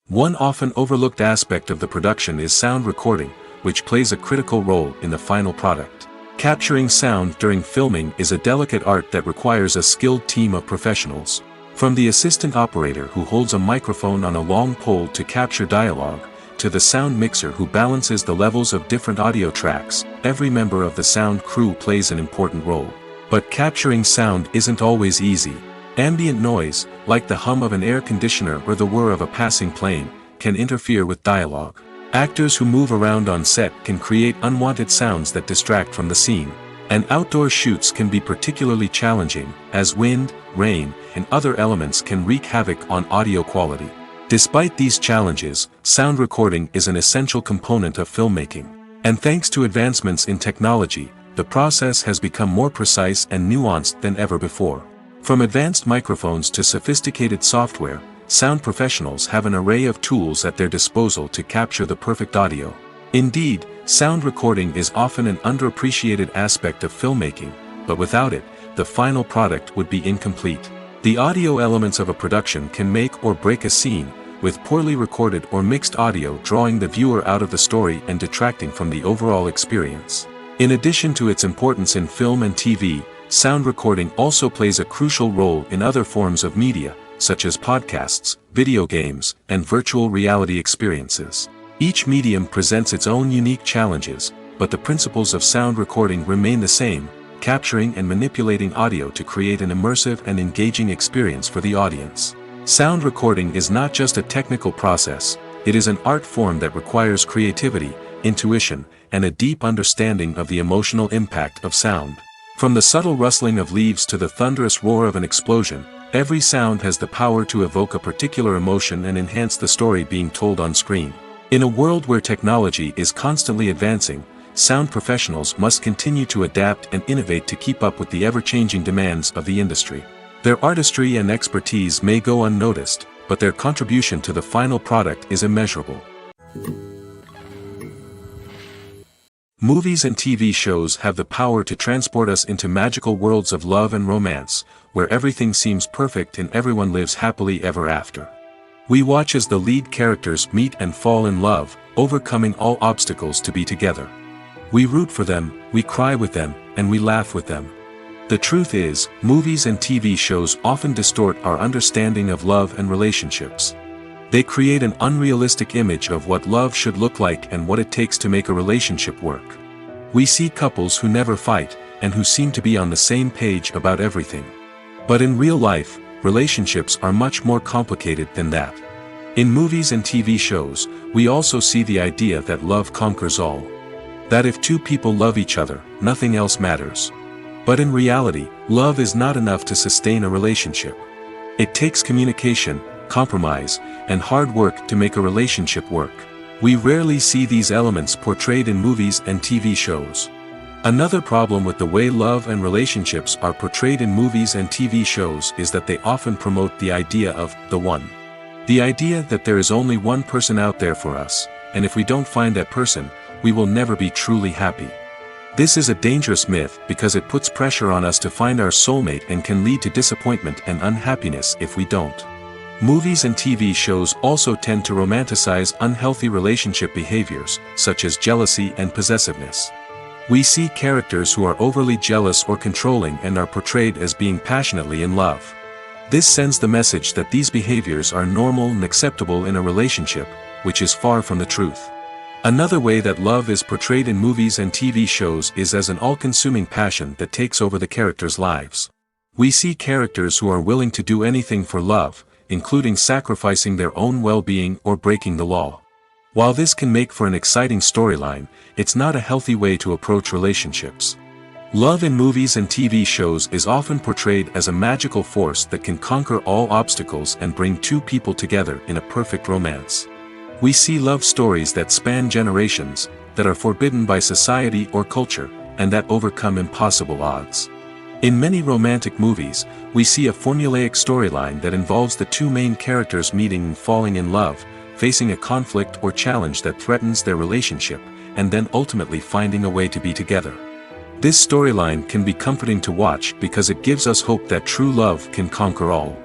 One often overlooked aspect of the production is sound recording, which plays a critical role in the final product. Capturing sound during filming is a delicate art that requires a skilled team of professionals. From the assistant operator who holds a microphone on a long pole to capture dialogue, to the sound mixer who balances the levels of different audio tracks, every member of the sound crew plays an important role. But capturing sound isn't always easy. Ambient noise, like the hum of an air conditioner or the whir of a passing plane, can interfere with dialogue. Actors who move around on set can create unwanted sounds that distract from the scene. And outdoor shoots can be particularly challenging, as wind, rain, and other elements can wreak havoc on audio quality. Despite these challenges, sound recording is an essential component of filmmaking. And thanks to advancements in technology, the process has become more precise and nuanced than ever before. From advanced microphones to sophisticated software, sound professionals have an array of tools at their disposal to capture the perfect audio. Indeed, sound recording is often an underappreciated aspect of filmmaking, but without it, the final product would be incomplete. The audio elements of a production can make or break a scene, with poorly recorded or mixed audio drawing the viewer out of the story and detracting from the overall experience. In addition to its importance in film and TV, sound recording also plays a crucial role in other forms of media, such as podcasts, video games, and virtual reality experiences. Each medium presents its own unique challenges, but the principles of sound recording remain the same, capturing and manipulating audio to create an immersive and engaging experience for the audience. Sound recording is not just a technical process, it is an art form that requires creativity, intuition, and a deep understanding of the emotional impact of sound. From the subtle rustling of leaves to the thunderous roar of an explosion, every sound has the power to evoke a particular emotion and enhance the story being told on screen. In a world where technology is constantly advancing, sound professionals must continue to adapt and innovate to keep up with the ever-changing demands of the industry. Their artistry and expertise may go unnoticed, but their contribution to the final product is immeasurable. Movies and TV shows have the power to transport us into magical worlds of love and romance, where everything seems perfect and everyone lives happily ever after. We watch as the lead characters meet and fall in love, overcoming all obstacles to be together. We root for them, we cry with them, and we laugh with them. The truth is, movies and TV shows often distort our understanding of love and relationships. They create an unrealistic image of what love should look like and what it takes to make a relationship work. We see couples who never fight, and who seem to be on the same page about everything. But in real life, relationships are much more complicated than that. In movies and TV shows, we also see the idea that love conquers all. That if two people love each other, nothing else matters. But in reality, love is not enough to sustain a relationship. It takes communication, compromise, and hard work to make a relationship work. We rarely see these elements portrayed in movies and TV shows. Another problem with the way love and relationships are portrayed in movies and TV shows is that they often promote the idea of the one. The idea that there is only one person out there for us, and if we don't find that person, we will never be truly happy. This is a dangerous myth because it puts pressure on us to find our soulmate and can lead to disappointment and unhappiness if we don't. Movies and TV shows also tend to romanticize unhealthy relationship behaviors, such as jealousy and possessiveness. We see characters who are overly jealous or controlling and are portrayed as being passionately in love. This sends the message that these behaviors are normal and acceptable in a relationship, which is far from the truth. Another way that love is portrayed in movies and TV shows is as an all-consuming passion that takes over the characters' lives. We see characters who are willing to do anything for love, including sacrificing their own well-being or breaking the law. While this can make for an exciting storyline, it's not a healthy way to approach relationships. Love in movies and TV shows is often portrayed as a magical force that can conquer all obstacles and bring two people together in a perfect romance. We see love stories that span generations, that are forbidden by society or culture, and that overcome impossible odds. In many romantic movies, we see a formulaic storyline that involves the two main characters meeting and falling in love, facing a conflict or challenge that threatens their relationship, and then ultimately finding a way to be together. This storyline can be comforting to watch because it gives us hope that true love can conquer all.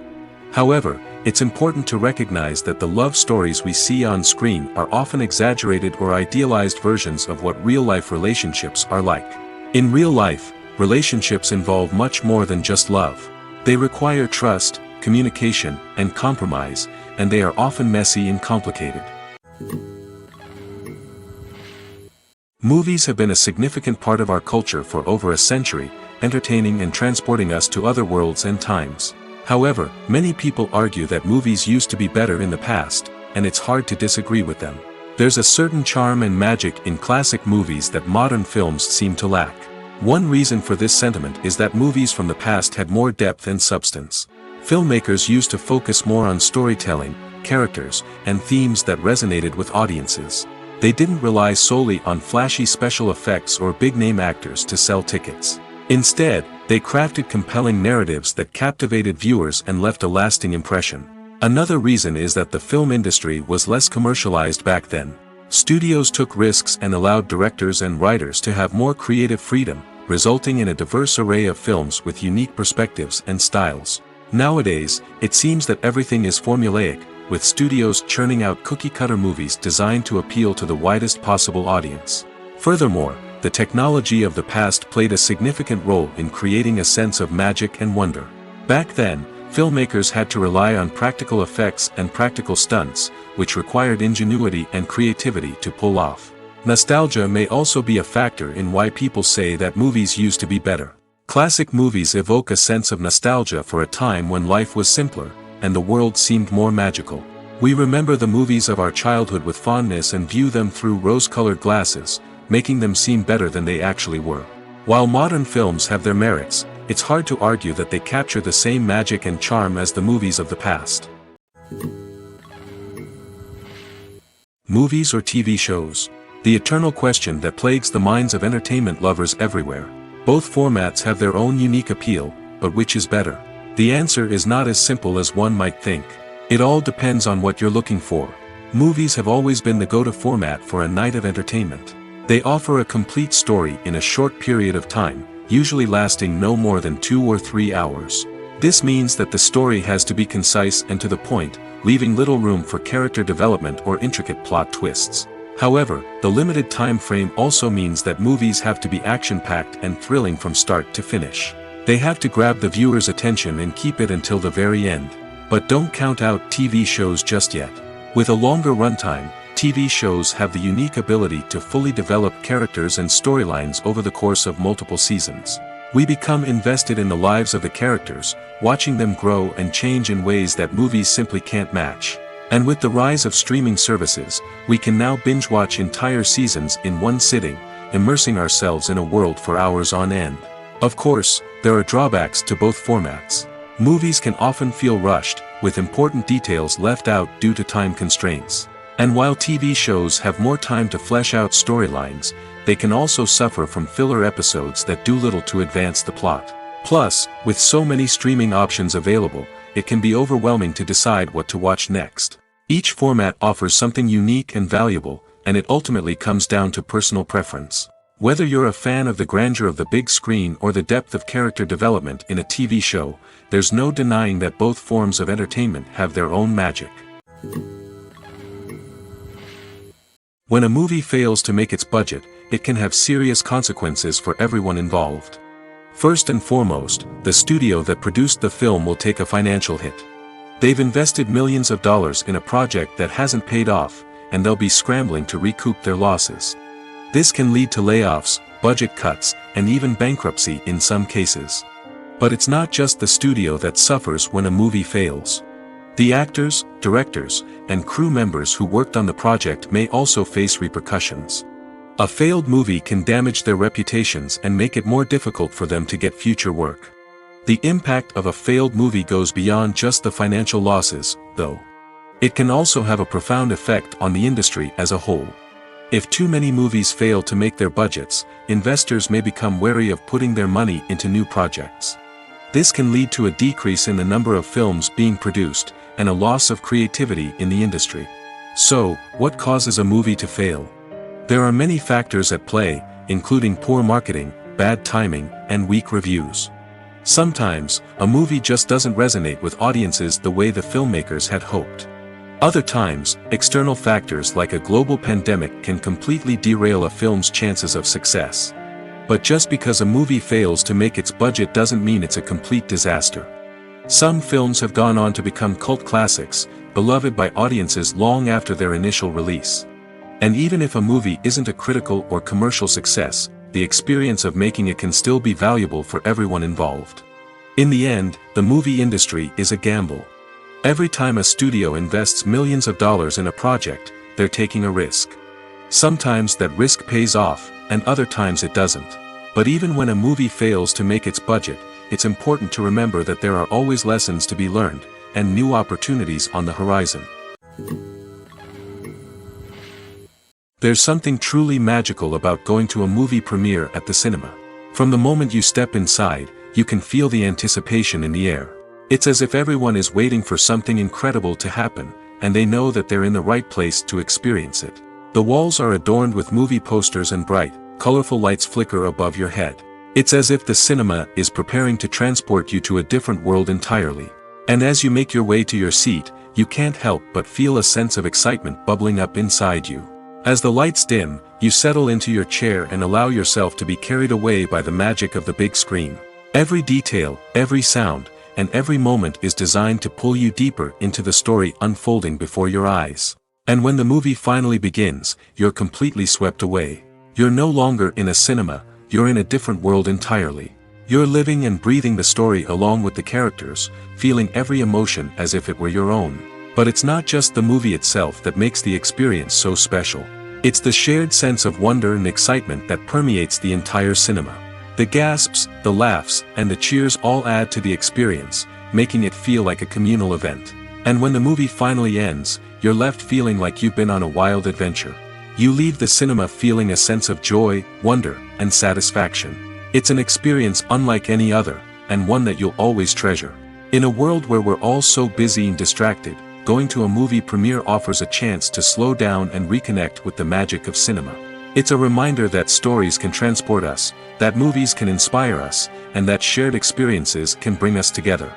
However, it's important to recognize that the love stories we see on screen are often exaggerated or idealized versions of what real-life relationships are like. In real life, relationships involve much more than just love. They require trust, communication, and compromise, and they are often messy and complicated. Movies have been a significant part of our culture for over a century, entertaining and transporting us to other worlds and times. However, many people argue that movies used to be better in the past, and it's hard to disagree with them. There's a certain charm and magic in classic movies that modern films seem to lack. One reason for this sentiment is that movies from the past had more depth and substance. Filmmakers used to focus more on storytelling, characters, and themes that resonated with audiences. They didn't rely solely on flashy special effects or big-name actors to sell tickets. Instead, they crafted compelling narratives that captivated viewers and left a lasting impression. Another reason is that the film industry was less commercialized back then. Studios took risks and allowed directors and writers to have more creative freedom, resulting in a diverse array of films with unique perspectives and styles. Nowadays, it seems that everything is formulaic, with studios churning out cookie-cutter movies designed to appeal to the widest possible audience. Furthermore, the technology of the past played a significant role in creating a sense of magic and wonder. Back then, filmmakers had to rely on practical effects and practical stunts, which required ingenuity and creativity to pull off. Nostalgia may also be a factor in why people say that movies used to be better. Classic movies evoke a sense of nostalgia for a time when life was simpler, and the world seemed more magical. We remember the movies of our childhood with fondness and view them through rose-colored glasses, making them seem better than they actually were. While modern films have their merits, it's hard to argue that they capture the same magic and charm as the movies of the past. Movies or TV shows? The eternal question that plagues the minds of entertainment lovers everywhere. Both formats have their own unique appeal, but which is better? The answer is not as simple as one might think. It all depends on what you're looking for. Movies have always been the go-to format for a night of entertainment. They offer a complete story in a short period of time, usually lasting no more than 2 or 3 hours. This means that the story has to be concise and to the point, leaving little room for character development or intricate plot twists. However, the limited time frame also means that movies have to be action-packed and thrilling from start to finish. They have to grab the viewer's attention and keep it until the very end. But don't count out TV shows just yet. With a longer runtime, TV shows have the unique ability to fully develop characters and storylines over the course of multiple seasons. We become invested in the lives of the characters, watching them grow and change in ways that movies simply can't match. And with the rise of streaming services, we can now binge-watch entire seasons in one sitting, immersing ourselves in a world for hours on end. Of course, there are drawbacks to both formats. Movies can often feel rushed, with important details left out due to time constraints. And while TV shows have more time to flesh out storylines, they can also suffer from filler episodes that do little to advance the plot. Plus, with so many streaming options available, it can be overwhelming to decide what to watch next. Each format offers something unique and valuable, and it ultimately comes down to personal preference. Whether you're a fan of the grandeur of the big screen or the depth of character development in a TV show, there's no denying that both forms of entertainment have their own magic. When a movie fails to make its budget, it can have serious consequences for everyone involved. First and foremost, the studio that produced the film will take a financial hit. They've invested millions of dollars in a project that hasn't paid off, and they'll be scrambling to recoup their losses. This can lead to layoffs, budget cuts, and even bankruptcy in some cases. But it's not just the studio that suffers when a movie fails. The actors, directors, and crew members who worked on the project may also face repercussions. A failed movie can damage their reputations and make it more difficult for them to get future work. The impact of a failed movie goes beyond just the financial losses, though. It can also have a profound effect on the industry as a whole. If too many movies fail to make their budgets, investors may become wary of putting their money into new projects. This can lead to a decrease in the number of films being produced, and a loss of creativity in the industry. So, what causes a movie to fail? There are many factors at play, including poor marketing, bad timing, and weak reviews. Sometimes, a movie just doesn't resonate with audiences the way the filmmakers had hoped. Other times, external factors like a global pandemic can completely derail a film's chances of success. But just because a movie fails to make its budget doesn't mean it's a complete disaster. Some films have gone on to become cult classics, beloved by audiences long after their initial release. And even if a movie isn't a critical or commercial success, the experience of making it can still be valuable for everyone involved. In the end, the movie industry is a gamble. Every time a studio invests millions of dollars in a project, they're taking a risk. Sometimes that risk pays off, and other times it doesn't. But even when a movie fails to make its budget, it's important to remember that there are always lessons to be learned, and new opportunities on the horizon. There's something truly magical about going to a movie premiere at the cinema. From the moment you step inside, you can feel the anticipation in the air. It's as if everyone is waiting for something incredible to happen, and they know that they're in the right place to experience it. The walls are adorned with movie posters and bright, colorful lights flicker above your head. It's as if the cinema is preparing to transport you to a different world entirely. And as you make your way to your seat, you can't help but feel a sense of excitement bubbling up inside you. As the lights dim, you settle into your chair and allow yourself to be carried away by the magic of the big screen. Every detail, every sound, and every moment is designed to pull you deeper into the story unfolding before your eyes. And when the movie finally begins, you're completely swept away. You're no longer in a cinema, you're in a different world entirely. You're living and breathing the story along with the characters, feeling every emotion as if it were your own. But it's not just the movie itself that makes the experience so special. It's the shared sense of wonder and excitement that permeates the entire cinema. The gasps, the laughs, and the cheers all add to the experience, making it feel like a communal event. And when the movie finally ends, you're left feeling like you've been on a wild adventure. You leave the cinema feeling a sense of joy, wonder, and satisfaction. It's an experience unlike any other, and one that you'll always treasure. In a world where we're all so busy and distracted, going to a movie premiere offers a chance to slow down and reconnect with the magic of cinema. It's a reminder that stories can transport us, that movies can inspire us, and that shared experiences can bring us together.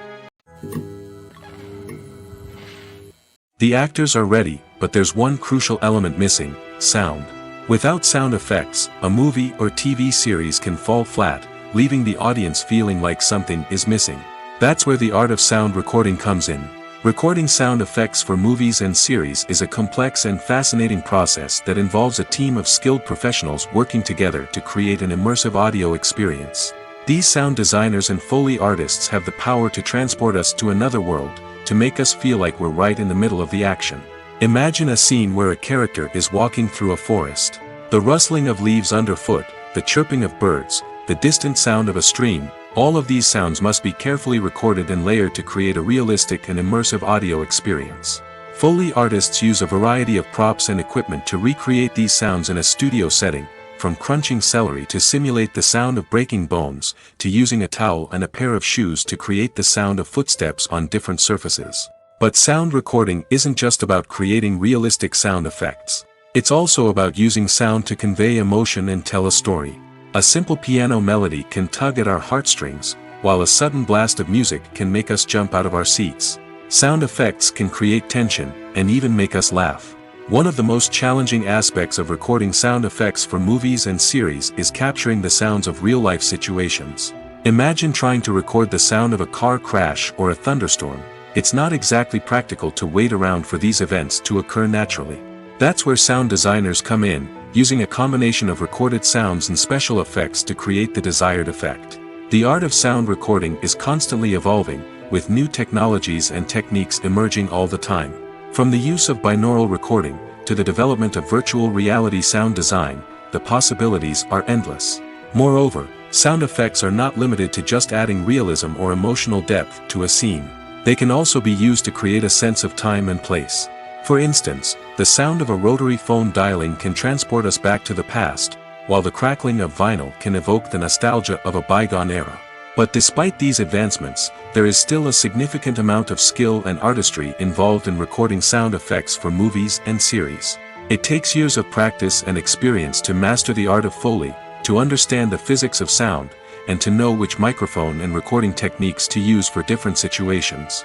The actors are ready, but there's one crucial element missing: sound. Without sound effects, a movie or TV series can fall flat, leaving the audience feeling like something is missing. That's where the art of sound recording comes in. Recording sound effects for movies and series is a complex and fascinating process that involves a team of skilled professionals working together to create an immersive audio experience. These sound designers and Foley artists have the power to transport us to another world, to make us feel like we're right in the middle of the action. Imagine a scene where a character is walking through a forest. The rustling of leaves underfoot, the chirping of birds, the distant sound of a stream, all of these sounds must be carefully recorded and layered to create a realistic and immersive audio experience. Foley artists use a variety of props and equipment to recreate these sounds in a studio setting, from crunching celery to simulate the sound of breaking bones, to using a towel and a pair of shoes to create the sound of footsteps on different surfaces. But sound recording isn't just about creating realistic sound effects. It's also about using sound to convey emotion and tell a story. A simple piano melody can tug at our heartstrings, while a sudden blast of music can make us jump out of our seats. Sound effects can create tension, and even make us laugh. One of the most challenging aspects of recording sound effects for movies and series is capturing the sounds of real-life situations. Imagine trying to record the sound of a car crash or a thunderstorm. It's not exactly practical to wait around for these events to occur naturally. That's where sound designers come in, using a combination of recorded sounds and special effects to create the desired effect. The art of sound recording is constantly evolving, with new technologies and techniques emerging all the time. From the use of binaural recording, to the development of virtual reality sound design, the possibilities are endless. Moreover, sound effects are not limited to just adding realism or emotional depth to a scene. They can also be used to create a sense of time and place. For instance, the sound of a rotary phone dialing can transport us back to the past, while the crackling of vinyl can evoke the nostalgia of a bygone era. But despite these advancements, there is still a significant amount of skill and artistry involved in recording sound effects for movies and series. It takes years of practice and experience to master the art of Foley, to understand the physics of sound, and to know which microphone and recording techniques to use for different situations.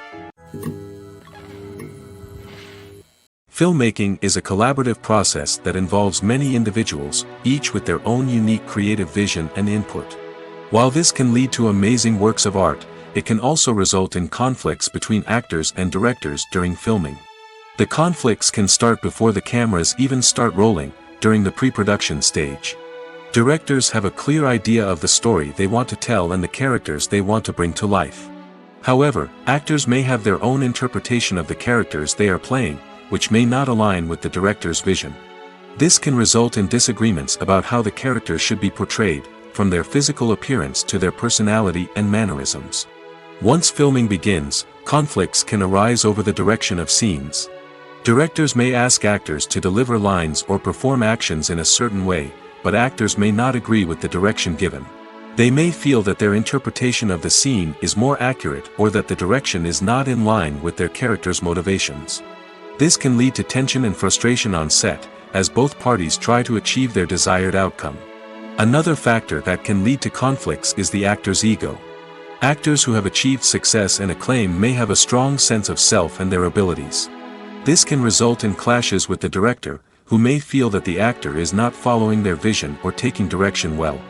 Filmmaking is a collaborative process that involves many individuals, each with their own unique creative vision and input. While this can lead to amazing works of art, it can also result in conflicts between actors and directors during filming. The conflicts can start before the cameras even start rolling, during the pre-production stage. Directors have a clear idea of the story they want to tell and the characters they want to bring to life. However, actors may have their own interpretation of the characters they are playing, which may not align with the director's vision. This can result in disagreements about how the characters should be portrayed, from their physical appearance to their personality and mannerisms. Once filming begins, conflicts can arise over the direction of scenes. Directors may ask actors to deliver lines or perform actions in a certain way, but actors may not agree with the direction given. They may feel that their interpretation of the scene is more accurate or that the direction is not in line with their character's motivations. This can lead to tension and frustration on set, as both parties try to achieve their desired outcome. Another factor that can lead to conflicts is the actor's ego. Actors who have achieved success and acclaim may have a strong sense of self and their abilities. This can result in clashes with the director, who may feel that the actor is not following their vision or taking direction well.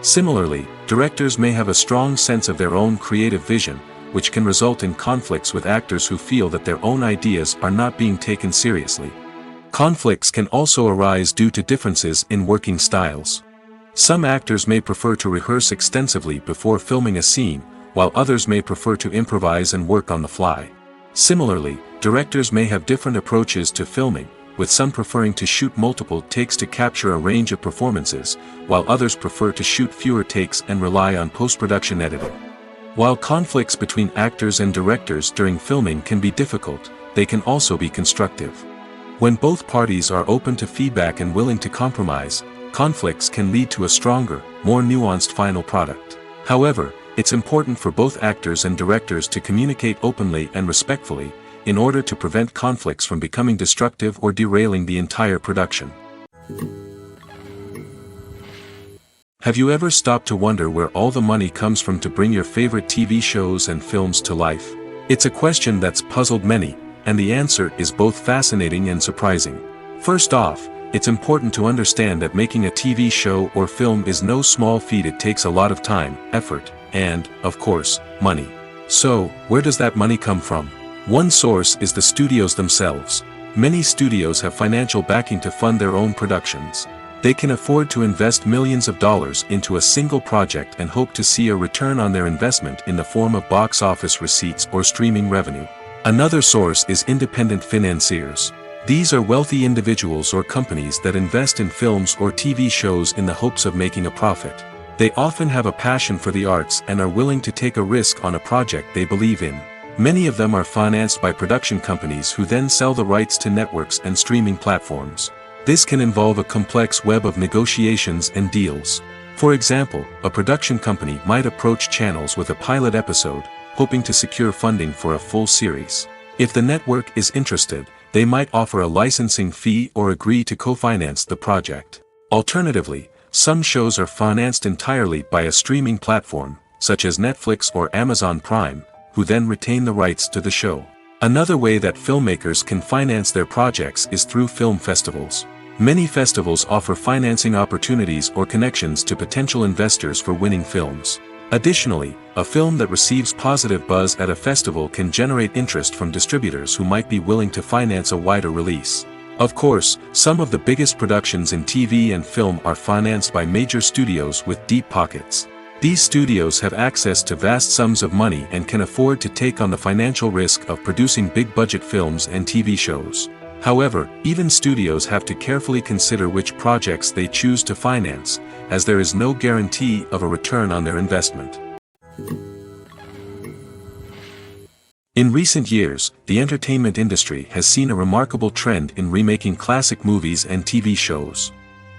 Similarly, directors may have a strong sense of their own creative vision, which can result in conflicts with actors who feel that their own ideas are not being taken seriously. Conflicts can also arise due to differences in working styles. Some actors may prefer to rehearse extensively before filming a scene, while others may prefer to improvise and work on the fly. Similarly, directors may have different approaches to filming, with some preferring to shoot multiple takes to capture a range of performances, while others prefer to shoot fewer takes and rely on post-production editing. While conflicts between actors and directors during filming can be difficult, they can also be constructive. When both parties are open to feedback and willing to compromise, conflicts can lead to a stronger, more nuanced final product. However, it's important for both actors and directors to communicate openly and respectfully, in order to prevent conflicts from becoming destructive or derailing the entire production. Have you ever stopped to wonder where all the money comes from to bring your favorite TV shows and films to life? It's a question that's puzzled many, and the answer is both fascinating and surprising. First off, it's important to understand that making a TV show or film is no small feat. It takes a lot of time, effort, and, of course, money. So, where does that money come from? One source is the studios themselves. Many studios have financial backing to fund their own productions. They can afford to invest millions of dollars into a single project and hope to see a return on their investment in the form of box office receipts or streaming revenue. Another source is independent financiers. These are wealthy individuals or companies that invest in films or TV shows in the hopes of making a profit. They often have a passion for the arts and are willing to take a risk on a project they believe in. Many of them are financed by production companies who then sell the rights to networks and streaming platforms. This can involve a complex web of negotiations and deals. For example, a production company might approach channels with a pilot episode, hoping to secure funding for a full series. If the network is interested, they might offer a licensing fee or agree to co-finance the project. Alternatively, some shows are financed entirely by a streaming platform, such as Netflix or Amazon Prime, who then retain the rights to the show. Another way that filmmakers can finance their projects is through film festivals. Many festivals offer financing opportunities or connections to potential investors for winning films. Additionally, a film that receives positive buzz at a festival can generate interest from distributors who might be willing to finance a wider release. Of course, some of the biggest productions in TV and film are financed by major studios with deep pockets. These studios have access to vast sums of money and can afford to take on the financial risk of producing big-budget films and TV shows. However, even studios have to carefully consider which projects they choose to finance, as there is no guarantee of a return on their investment. In recent years, the entertainment industry has seen a remarkable trend in remaking classic movies and TV shows.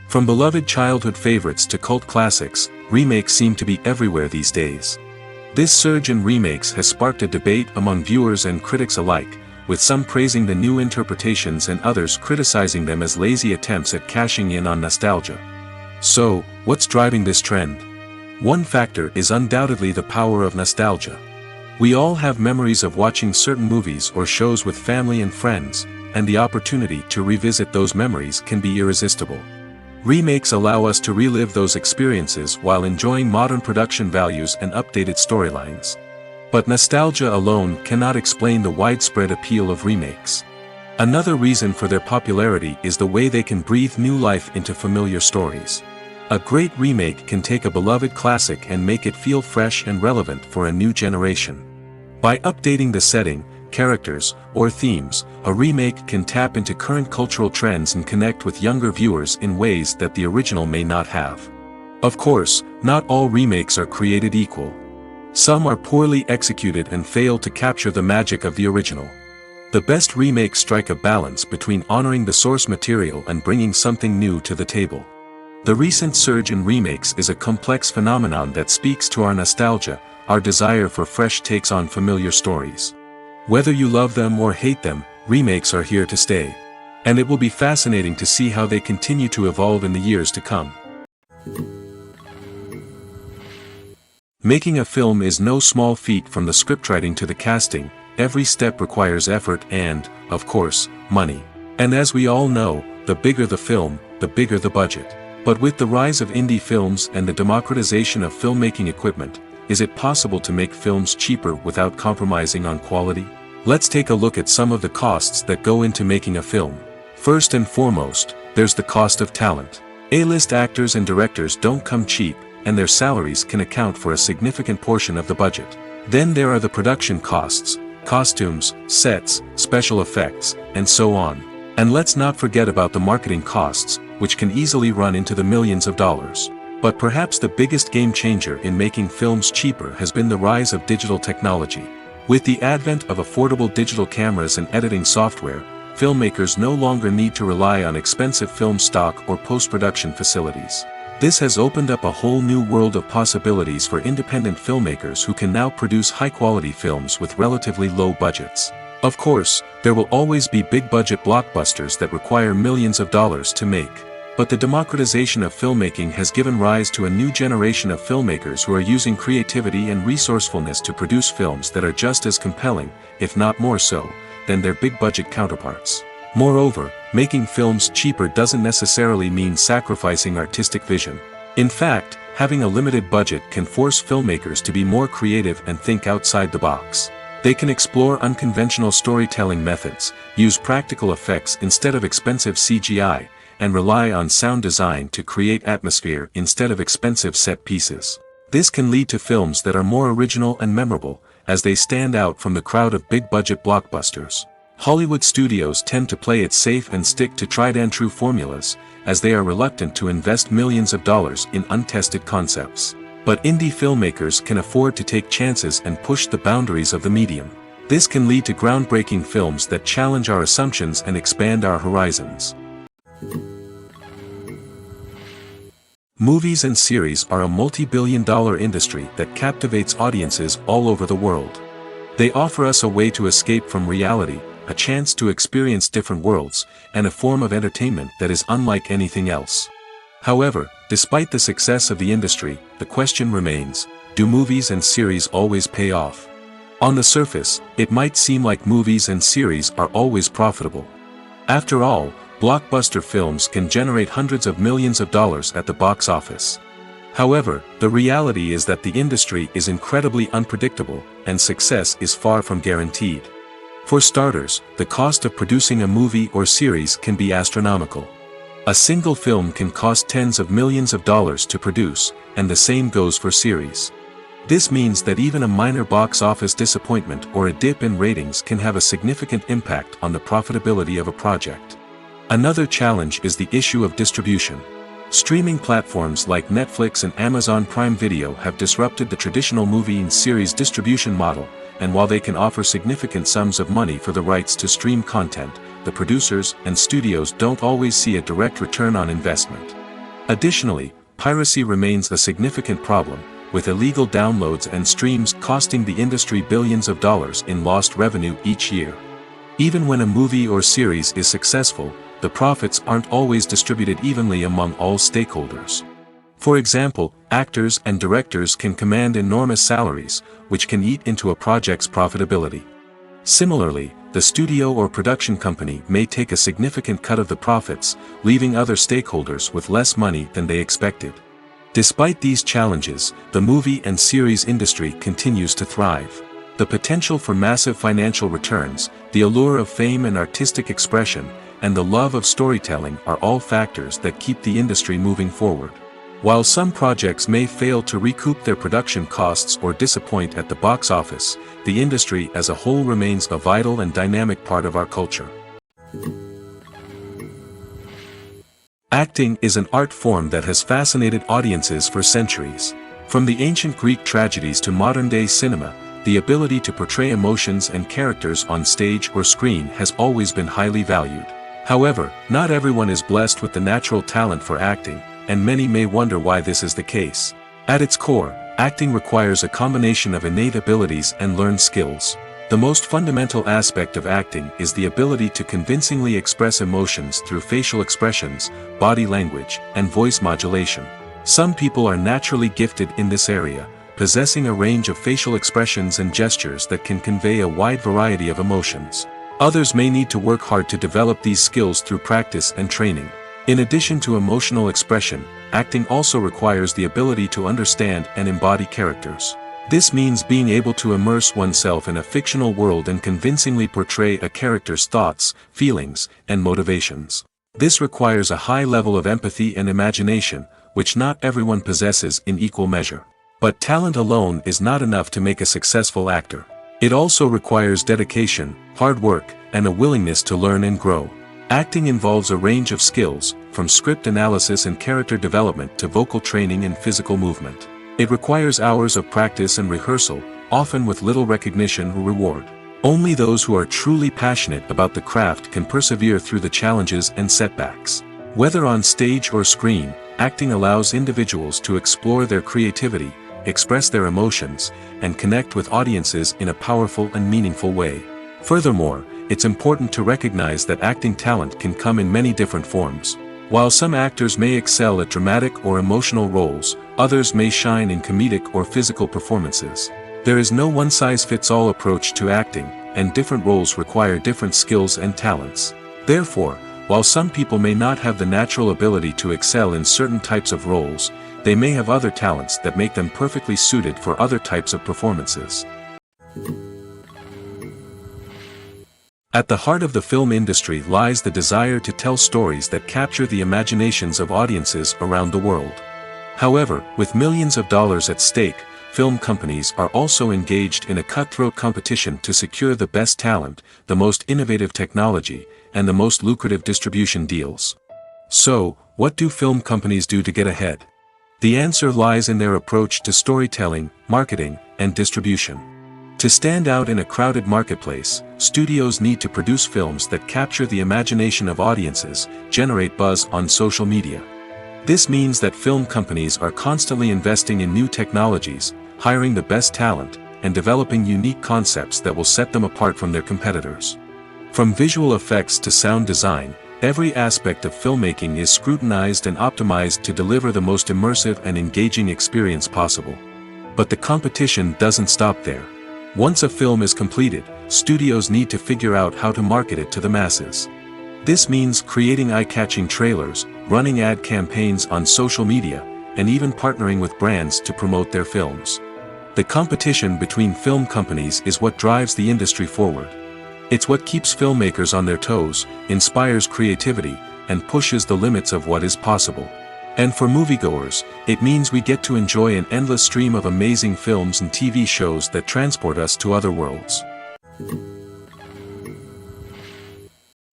From beloved childhood favorites to cult classics, remakes seem to be everywhere these days. This surge in remakes has sparked a debate among viewers and critics alike, with some praising the new interpretations and others criticizing them as lazy attempts at cashing in on nostalgia. So, what's driving this trend? One factor is undoubtedly the power of nostalgia. We all have memories of watching certain movies or shows with family and friends, and the opportunity to revisit those memories can be irresistible. Remakes allow us to relive those experiences while enjoying modern production values and updated storylines. But nostalgia alone cannot explain the widespread appeal of remakes. Another reason for their popularity is the way they can breathe new life into familiar stories. A great remake can take a beloved classic and make it feel fresh and relevant for a new generation. By updating the setting, characters, or themes, a remake can tap into current cultural trends and connect with younger viewers in ways that the original may not have. Of course, not all remakes are created equal. Some are poorly executed and fail to capture the magic of the original. The best remakes strike a balance between honoring the source material and bringing something new to the table. The recent surge in remakes is a complex phenomenon that speaks to our nostalgia, our desire for fresh takes on familiar stories. Whether you love them or hate them, remakes are here to stay. And it will be fascinating to see how they continue to evolve in the years to come. Making a film is no small feat. From the scriptwriting to the casting, every step requires effort and, of course, money. And as we all know, the bigger the film, the bigger the budget. But with the rise of indie films and the democratization of filmmaking equipment, is it possible to make films cheaper without compromising on quality? Let's take a look at some of the costs that go into making a film. First and foremost, there's the cost of talent. A-list actors and directors don't come cheap, and their salaries can account for a significant portion of the budget. Then there are the production costs, costumes, sets, special effects, and so on. And let's not forget about the marketing costs, which can easily run into the millions of dollars. But perhaps the biggest game changer in making films cheaper has been the rise of digital technology. With the advent of affordable digital cameras and editing software, filmmakers no longer need to rely on expensive film stock or post-production facilities. This has opened up a whole new world of possibilities for independent filmmakers who can now produce high-quality films with relatively low budgets. Of course, there will always be big-budget blockbusters that require millions of dollars to make. But the democratization of filmmaking has given rise to a new generation of filmmakers who are using creativity and resourcefulness to produce films that are just as compelling, if not more so, than their big-budget counterparts. Moreover, making films cheaper doesn't necessarily mean sacrificing artistic vision. In fact, having a limited budget can force filmmakers to be more creative and think outside the box. They can explore unconventional storytelling methods, use practical effects instead of expensive CGI, and rely on sound design to create atmosphere instead of expensive set pieces. This can lead to films that are more original and memorable, as they stand out from the crowd of big-budget blockbusters. Hollywood studios tend to play it safe and stick to tried-and-true formulas, as they are reluctant to invest millions of dollars in untested concepts. But indie filmmakers can afford to take chances and push the boundaries of the medium. This can lead to groundbreaking films that challenge our assumptions and expand our horizons. Movies and series are a multi-billion-dollar industry that captivates audiences all over the world. They offer us a way to escape from reality, a chance to experience different worlds, and a form of entertainment that is unlike anything else. However, despite the success of the industry, the question remains, do movies and series always pay off? On the surface, it might seem like movies and series are always profitable. After all, blockbuster films can generate hundreds of millions of dollars at the box office. However, the reality is that the industry is incredibly unpredictable, and success is far from guaranteed. For starters, the cost of producing a movie or series can be astronomical. A single film can cost tens of millions of dollars to produce, and the same goes for series. This means that even a minor box office disappointment or a dip in ratings can have a significant impact on the profitability of a project. Another challenge is the issue of distribution. Streaming platforms like Netflix and Amazon Prime Video have disrupted the traditional movie and series distribution model, and while they can offer significant sums of money for the rights to stream content, the producers and studios don't always see a direct return on investment. Additionally, piracy remains a significant problem, with illegal downloads and streams costing the industry billions of dollars in lost revenue each year. Even when a movie or series is successful, the profits aren't always distributed evenly among all stakeholders. For example, actors and directors can command enormous salaries, which can eat into a project's profitability. Similarly, the studio or production company may take a significant cut of the profits, leaving other stakeholders with less money than they expected. Despite these challenges, the movie and series industry continues to thrive. The potential for massive financial returns, the allure of fame and artistic expression, and the love of storytelling are all factors that keep the industry moving forward. While some projects may fail to recoup their production costs or disappoint at the box office, the industry as a whole remains a vital and dynamic part of our culture. Acting is an art form that has fascinated audiences for centuries. From the ancient Greek tragedies to modern-day cinema, the ability to portray emotions and characters on stage or screen has always been highly valued. However, not everyone is blessed with the natural talent for acting, and many may wonder why this is the case. At its core, acting requires a combination of innate abilities and learned skills. The most fundamental aspect of acting is the ability to convincingly express emotions through facial expressions, body language, and voice modulation. Some people are naturally gifted in this area, possessing a range of facial expressions and gestures that can convey a wide variety of emotions. Others may need to work hard to develop these skills through practice and training. In addition to emotional expression, acting also requires the ability to understand and embody characters. This means being able to immerse oneself in a fictional world and convincingly portray a character's thoughts, feelings, and motivations. This requires a high level of empathy and imagination, which not everyone possesses in equal measure. But talent alone is not enough to make a successful actor. It also requires dedication, hard work, and a willingness to learn and grow. Acting involves a range of skills, from script analysis and character development to vocal training and physical movement. It requires hours of practice and rehearsal, often with little recognition or reward. Only those who are truly passionate about the craft can persevere through the challenges and setbacks. Whether on stage or screen, acting allows individuals to explore their creativity, express their emotions, and connect with audiences in a powerful and meaningful way. Furthermore, it's important to recognize that acting talent can come in many different forms. While some actors may excel at dramatic or emotional roles, others may shine in comedic or physical performances. There is no one-size-fits-all approach to acting, and different roles require different skills and talents. Therefore, while some people may not have the natural ability to excel in certain types of roles, they may have other talents that make them perfectly suited for other types of performances. At the heart of the film industry lies the desire to tell stories that capture the imaginations of audiences around the world. However, with millions of dollars at stake, film companies are also engaged in a cutthroat competition to secure the best talent, the most innovative technology, and the most lucrative distribution deals. So, what do film companies do to get ahead? The answer lies in their approach to storytelling, marketing, and distribution. To stand out in a crowded marketplace, studios need to produce films that capture the imagination of audiences, generate buzz on social media. This means that film companies are constantly investing in new technologies, hiring the best talent, and developing unique concepts that will set them apart from their competitors. From visual effects to sound design, every aspect of filmmaking is scrutinized and optimized to deliver the most immersive and engaging experience possible. But the competition doesn't stop there. Once a film is completed, studios need to figure out how to market it to the masses. This means creating eye-catching trailers, running ad campaigns on social media, and even partnering with brands to promote their films. The competition between film companies is what drives the industry forward. It's what keeps filmmakers on their toes, inspires creativity, and pushes the limits of what is possible. And for moviegoers, it means we get to enjoy an endless stream of amazing films and TV shows that transport us to other worlds.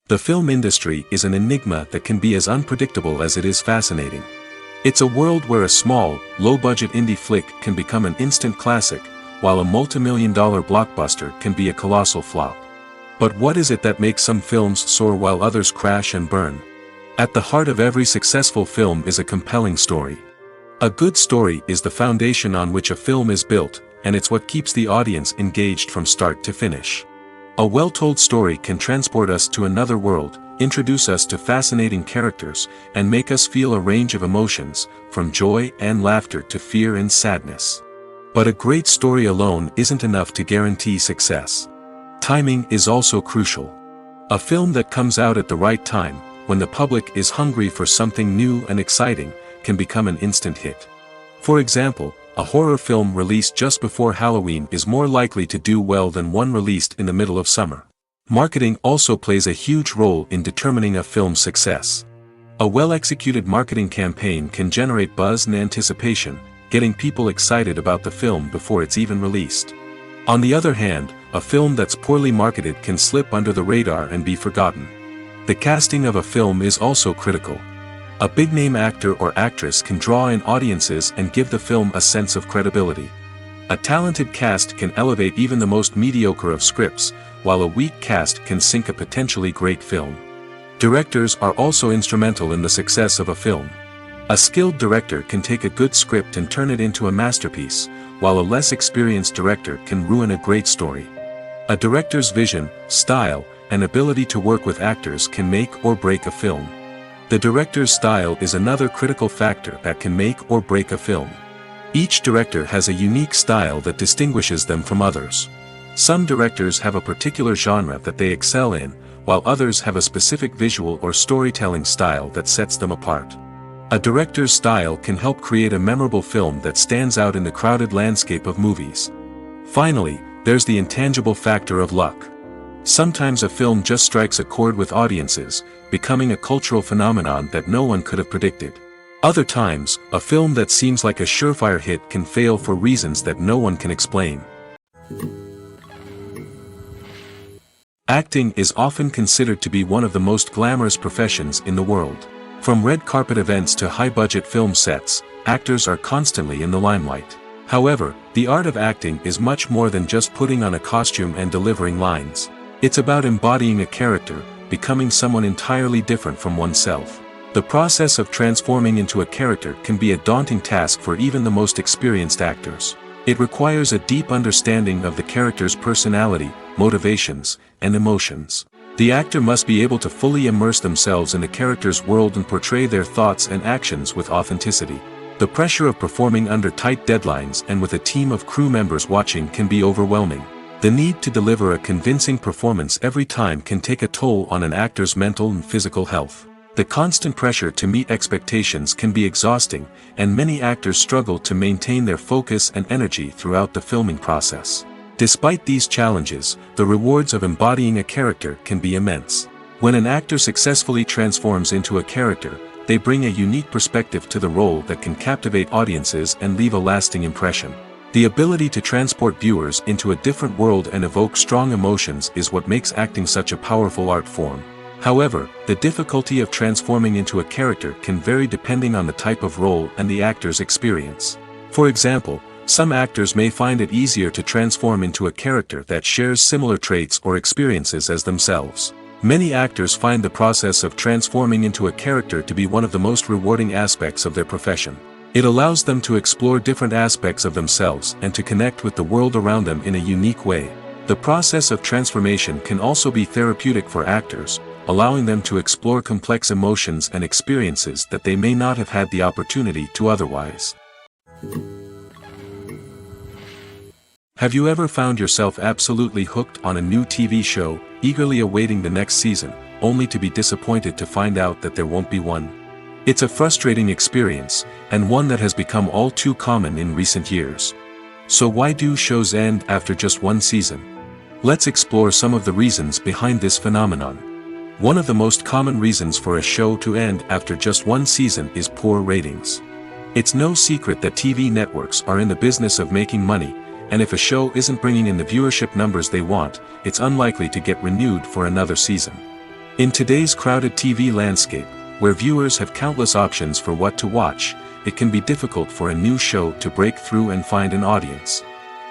The film industry is an enigma that can be as unpredictable as it is fascinating. It's a world where a small, low-budget indie flick can become an instant classic, while a multi-million-dollar blockbuster can be a colossal flop. But what is it that makes some films soar while others crash and burn? At the heart of every successful film is a compelling story. A good story is the foundation on which a film is built, and it's what keeps the audience engaged from start to finish. A well-told story can transport us to another world, introduce us to fascinating characters, and make us feel a range of emotions, from joy and laughter to fear and sadness. But a great story alone isn't enough to guarantee success. Timing is also crucial. A film that comes out at the right time, when the public is hungry for something new and exciting, can become an instant hit. For example, a horror film released just before Halloween is more likely to do well than one released in the middle of summer. Marketing also plays a huge role in determining a film's success. A well-executed marketing campaign can generate buzz and anticipation, getting people excited about the film before it's even released. On the other hand, a film that's poorly marketed can slip under the radar and be forgotten. The casting of a film is also critical. A big-name actor or actress can draw in audiences and give the film a sense of credibility. A talented cast can elevate even the most mediocre of scripts, while a weak cast can sink a potentially great film. Directors are also instrumental in the success of a film. A skilled director can take a good script and turn it into a masterpiece, while a less experienced director can ruin a great story. A director's vision, style, and ability to work with actors can make or break a film. The director's style is another critical factor that can make or break a film. Each director has a unique style that distinguishes them from others. Some directors have a particular genre that they excel in, while others have a specific visual or storytelling style that sets them apart. A director's style can help create a memorable film that stands out in the crowded landscape of movies. Finally, there's the intangible factor of luck. Sometimes a film just strikes a chord with audiences, becoming a cultural phenomenon that no one could have predicted. Other times, a film that seems like a surefire hit can fail for reasons that no one can explain. Acting is often considered to be one of the most glamorous professions in the world. From red carpet events to high-budget film sets, actors are constantly in the limelight. However, the art of acting is much more than just putting on a costume and delivering lines. It's about embodying a character, becoming someone entirely different from oneself. The process of transforming into a character can be a daunting task for even the most experienced actors. It requires a deep understanding of the character's personality, motivations, and emotions. The actor must be able to fully immerse themselves in the character's world and portray their thoughts and actions with authenticity. The pressure of performing under tight deadlines and with a team of crew members watching can be overwhelming. The need to deliver a convincing performance every time can take a toll on an actor's mental and physical health. The constant pressure to meet expectations can be exhausting, and many actors struggle to maintain their focus and energy throughout the filming process. Despite these challenges, the rewards of embodying a character can be immense. When an actor successfully transforms into a character, they bring a unique perspective to the role that can captivate audiences and leave a lasting impression. The ability to transport viewers into a different world and evoke strong emotions is what makes acting such a powerful art form. However, the difficulty of transforming into a character can vary depending on the type of role and the actor's experience. For example, some actors may find it easier to transform into a character that shares similar traits or experiences as themselves. Many actors find the process of transforming into a character to be one of the most rewarding aspects of their profession. It allows them to explore different aspects of themselves and to connect with the world around them in a unique way. The process of transformation can also be therapeutic for actors, allowing them to explore complex emotions and experiences that they may not have had the opportunity to otherwise. Have you ever found yourself absolutely hooked on a new TV show, eagerly awaiting the next season, only to be disappointed to find out that there won't be one? It's a frustrating experience, and one that has become all too common in recent years. So why do shows end after just one season? Let's explore some of the reasons behind this phenomenon. One of the most common reasons for a show to end after just one season is poor ratings. It's no secret that TV networks are in the business of making money, and if a show isn't bringing in the viewership numbers they want, it's unlikely to get renewed for another season. In today's crowded TV landscape, where viewers have countless options for what to watch, it can be difficult for a new show to break through and find an audience.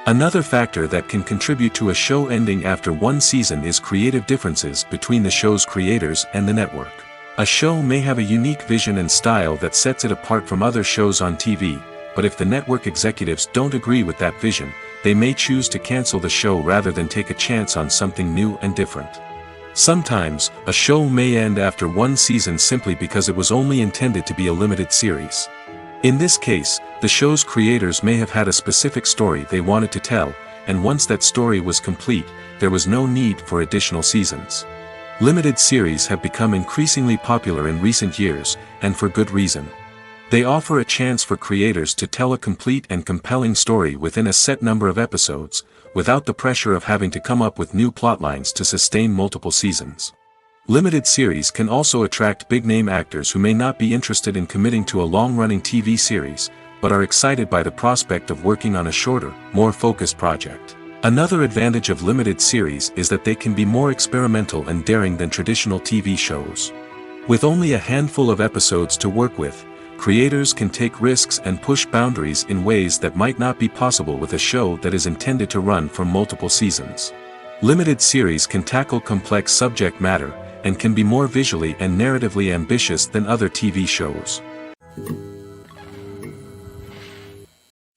Another factor that can contribute to a show ending after one season is creative differences between the show's creators and the network. A show may have a unique vision and style that sets it apart from other shows on TV, but if the network executives don't agree with that vision, they may choose to cancel the show rather than take a chance on something new and different. Sometimes, a show may end after one season simply because it was only intended to be a limited series. In this case, the show's creators may have had a specific story they wanted to tell, and once that story was complete, there was no need for additional seasons. Limited series have become increasingly popular in recent years, and for good reason. They offer a chance for creators to tell a complete and compelling story within a set number of episodes, without the pressure of having to come up with new plotlines to sustain multiple seasons. Limited series can also attract big-name actors who may not be interested in committing to a long-running TV series, but are excited by the prospect of working on a shorter, more focused project. Another advantage of limited series is that they can be more experimental and daring than traditional TV shows. With only a handful of episodes to work with, creators can take risks and push boundaries in ways that might not be possible with a show that is intended to run for multiple seasons. Limited series can tackle complex subject matter, and can be more visually and narratively ambitious than other TV shows.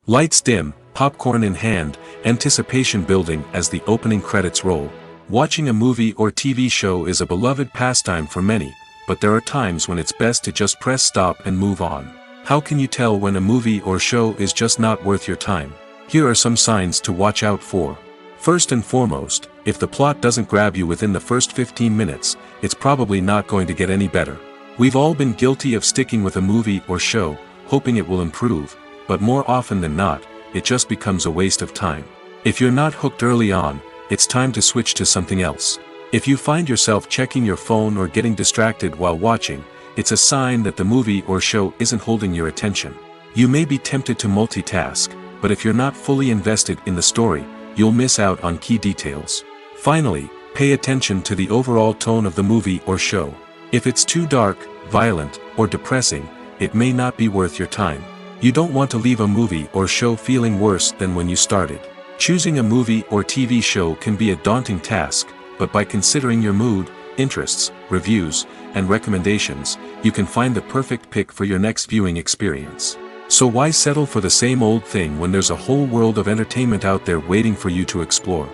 Lights dim, popcorn in hand, anticipation building as the opening credits roll. Watching a movie or TV show is a beloved pastime for many, but there are times when it's best to just press stop and move on. How can you tell when a movie or show is just not worth your time? Here are some signs to watch out for. First and foremost, if the plot doesn't grab you within the first 15 minutes, it's probably not going to get any better. We've all been guilty of sticking with a movie or show, hoping it will improve, but more often than not, it just becomes a waste of time. If you're not hooked early on, it's time to switch to something else. If you find yourself checking your phone or getting distracted while watching, it's a sign that the movie or show isn't holding your attention. You may be tempted to multitask, but if you're not fully invested in the story, you'll miss out on key details. Finally, pay attention to the overall tone of the movie or show. If it's too dark, violent, or depressing, it may not be worth your time. You don't want to leave a movie or show feeling worse than when you started. Choosing a movie or TV show can be a daunting task, but by considering your mood, interests, reviews, and recommendations, you can find the perfect pick for your next viewing experience. So why settle for the same old thing when there's a whole world of entertainment out there waiting for you to explore?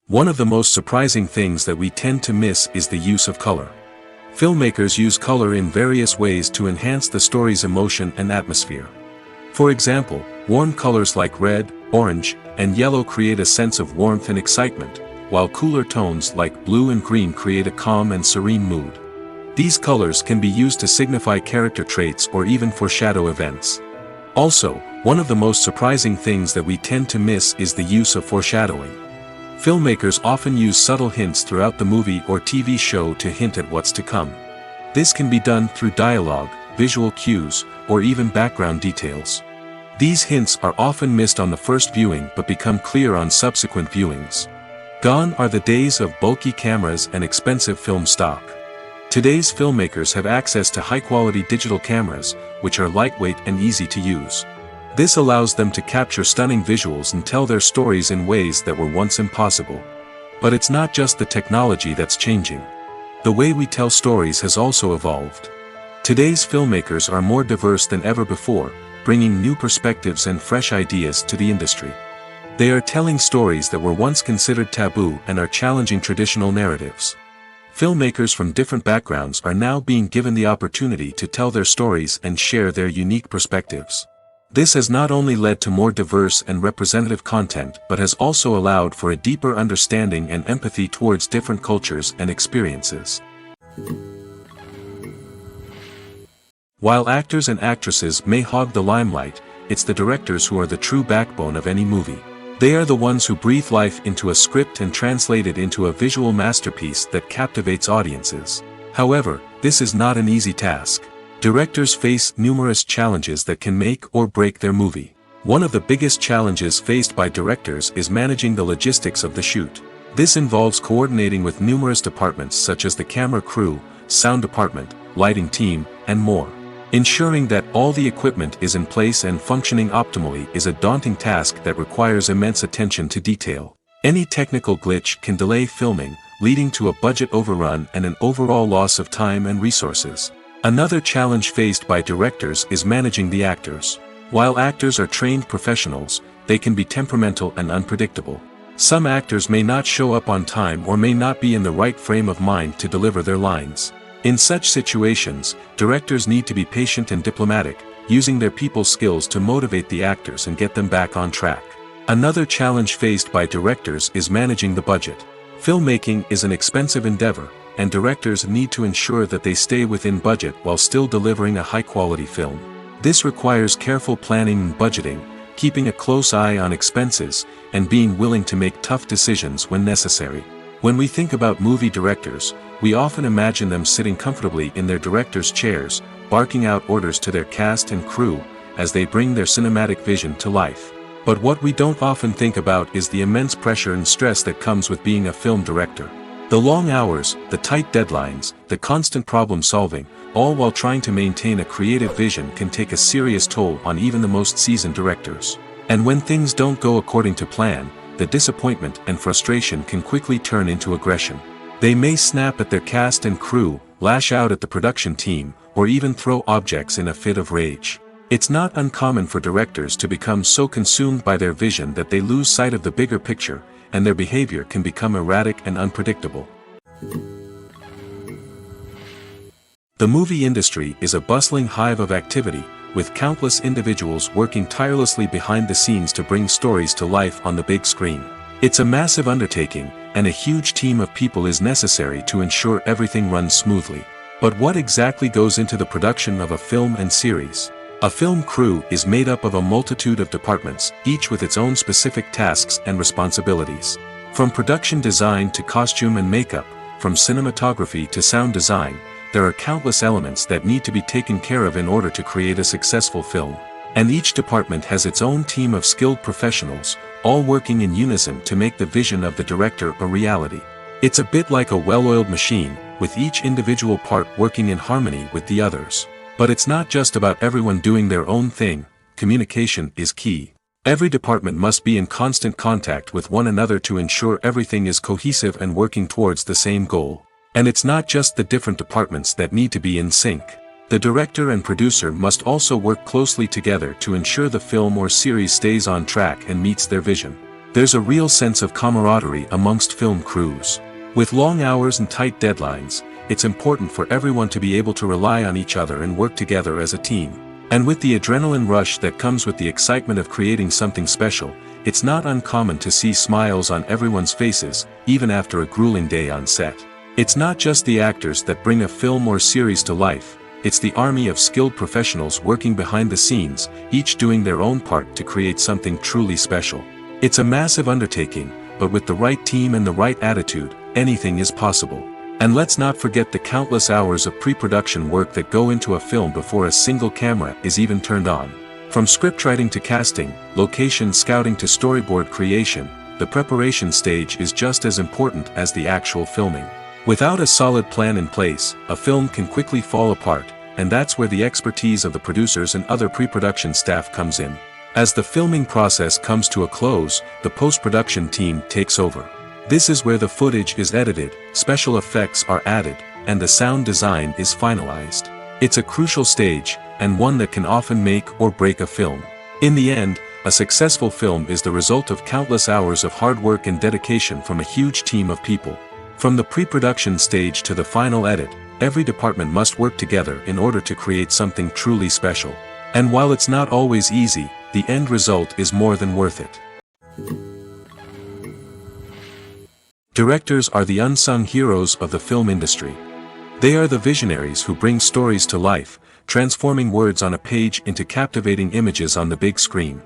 One of the most surprising things that we tend to miss is the use of color. Filmmakers use color in various ways to enhance the story's emotion and atmosphere. For example, warm colors like red, orange, and yellow create a sense of warmth and excitement, while cooler tones like blue and green create a calm and serene mood. These colors can be used to signify character traits or even foreshadow events. Also, one of the most surprising things that we tend to miss is the use of foreshadowing. Filmmakers often use subtle hints throughout the movie or TV show to hint at what's to come. This can be done through dialogue, visual cues, or even background details. These hints are often missed on the first viewing but become clear on subsequent viewings. Gone are the days of bulky cameras and expensive film stock. Today's filmmakers have access to high-quality digital cameras, which are lightweight and easy to use. This allows them to capture stunning visuals and tell their stories in ways that were once impossible. But it's not just the technology that's changing. The way we tell stories has also evolved. Today's filmmakers are more diverse than ever before, bringing new perspectives and fresh ideas to the industry. They are telling stories that were once considered taboo and are challenging traditional narratives. Filmmakers from different backgrounds are now being given the opportunity to tell their stories and share their unique perspectives. This has not only led to more diverse and representative content but has also allowed for a deeper understanding and empathy towards different cultures and experiences. While actors and actresses may hog the limelight, it's the directors who are the true backbone of any movie. They are the ones who breathe life into a script and translate it into a visual masterpiece that captivates audiences. However, this is not an easy task. Directors face numerous challenges that can make or break their movie. One of the biggest challenges faced by directors is managing the logistics of the shoot. This involves coordinating with numerous departments such as the camera crew, sound department, lighting team, and more. Ensuring that all the equipment is in place and functioning optimally is a daunting task that requires immense attention to detail. Any technical glitch can delay filming, leading to a budget overrun and an overall loss of time and resources. Another challenge faced by directors is managing the actors. While actors are trained professionals, they can be temperamental and unpredictable. Some actors may not show up on time or may not be in the right frame of mind to deliver their lines. In such situations, directors need to be patient and diplomatic, using their people skills to motivate the actors and get them back on track. Another challenge faced by directors is managing the budget. Filmmaking is an expensive endeavor, and directors need to ensure that they stay within budget while still delivering a high-quality film. This requires careful planning and budgeting, keeping a close eye on expenses, and being willing to make tough decisions when necessary. When we think about movie directors, we often imagine them sitting comfortably in their director's chairs, barking out orders to their cast and crew, as they bring their cinematic vision to life. But what we don't often think about is the immense pressure and stress that comes with being a film director. The long hours, the tight deadlines, the constant problem solving, all while trying to maintain a creative vision can take a serious toll on even the most seasoned directors. And when things don't go according to plan, the disappointment and frustration can quickly turn into aggression. They may snap at their cast and crew, lash out at the production team, or even throw objects in a fit of rage. It's not uncommon for directors to become so consumed by their vision that they lose sight of the bigger picture, and their behavior can become erratic and unpredictable. The movie industry is a bustling hive of activity, with countless individuals working tirelessly behind the scenes to bring stories to life on the big screen. It's a massive undertaking, and a huge team of people is necessary to ensure everything runs smoothly. But what exactly goes into the production of a film and series? A film crew is made up of a multitude of departments, each with its own specific tasks and responsibilities. From production design to costume and makeup, from cinematography to sound design, there are countless elements that need to be taken care of in order to create a successful film. And each department has its own team of skilled professionals, all working in unison to make the vision of the director a reality. It's a bit like a well-oiled machine, with each individual part working in harmony with the others. But it's not just about everyone doing their own thing. Communication is key. Every department must be in constant contact with one another to ensure everything is cohesive and working towards the same goal. And it's not just the different departments that need to be in sync. The director and producer must also work closely together to ensure the film or series stays on track and meets their vision. There's a real sense of camaraderie amongst film crews. With long hours and tight deadlines, it's important for everyone to be able to rely on each other and work together as a team. And with the adrenaline rush that comes with the excitement of creating something special, it's not uncommon to see smiles on everyone's faces, even after a grueling day on set. It's not just the actors that bring a film or series to life, it's the army of skilled professionals working behind the scenes, each doing their own part to create something truly special. It's a massive undertaking, but with the right team and the right attitude, anything is possible. And let's not forget the countless hours of pre-production work that go into a film before a single camera is even turned on. From scriptwriting to casting, location scouting to storyboard creation, the preparation stage is just as important as the actual filming. Without a solid plan in place, a film can quickly fall apart, and that's where the expertise of the producers and other pre-production staff comes in. As the filming process comes to a close, the post-production team takes over. This is where the footage is edited, special effects are added, and the sound design is finalized. It's a crucial stage, and one that can often make or break a film. In the end, a successful film is the result of countless hours of hard work and dedication from a huge team of people. From the pre-production stage to the final edit, every department must work together in order to create something truly special. And while it's not always easy, the end result is more than worth it. Directors are the unsung heroes of the film industry. They are the visionaries who bring stories to life, transforming words on a page into captivating images on the big screen.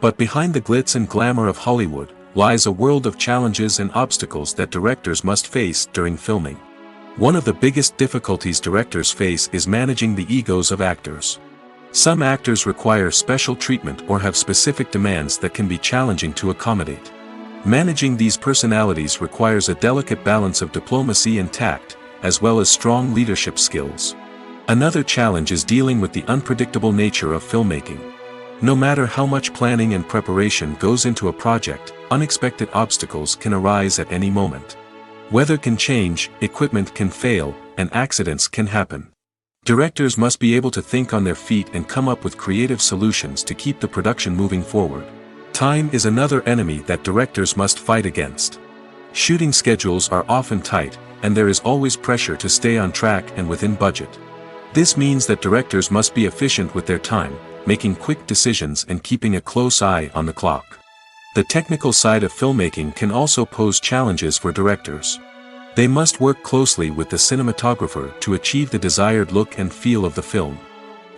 But behind the glitz and glamour of Hollywood, lies a world of challenges and obstacles that directors must face during filming. One of the biggest difficulties directors face is managing the egos of actors. Some actors require special treatment or have specific demands that can be challenging to accommodate. Managing these personalities requires a delicate balance of diplomacy and tact, as well as strong leadership skills. Another challenge is dealing with the unpredictable nature of filmmaking. No matter how much planning and preparation goes into a project, unexpected obstacles can arise at any moment. Weather can change, equipment can fail, and accidents can happen. Directors must be able to think on their feet and come up with creative solutions to keep the production moving forward. Time is another enemy that directors must fight against. Shooting schedules are often tight, and there is always pressure to stay on track and within budget. This means that directors must be efficient with their time, making quick decisions and keeping a close eye on the clock. The technical side of filmmaking can also pose challenges for directors. They must work closely with the cinematographer to achieve the desired look and feel of the film.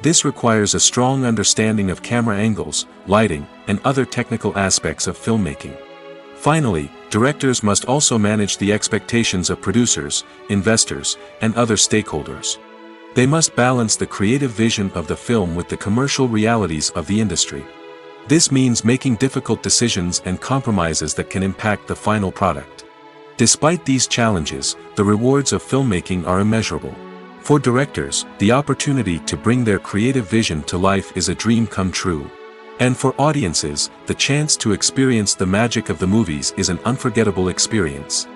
This requires a strong understanding of camera angles, lighting, and other technical aspects of filmmaking. Finally, directors must also manage the expectations of producers, investors, and other stakeholders. They must balance the creative vision of the film with the commercial realities of the industry. This means making difficult decisions and compromises that can impact the final product. Despite these challenges, the rewards of filmmaking are immeasurable. For directors, the opportunity to bring their creative vision to life is a dream come true. And for audiences, the chance to experience the magic of the movies is an unforgettable experience.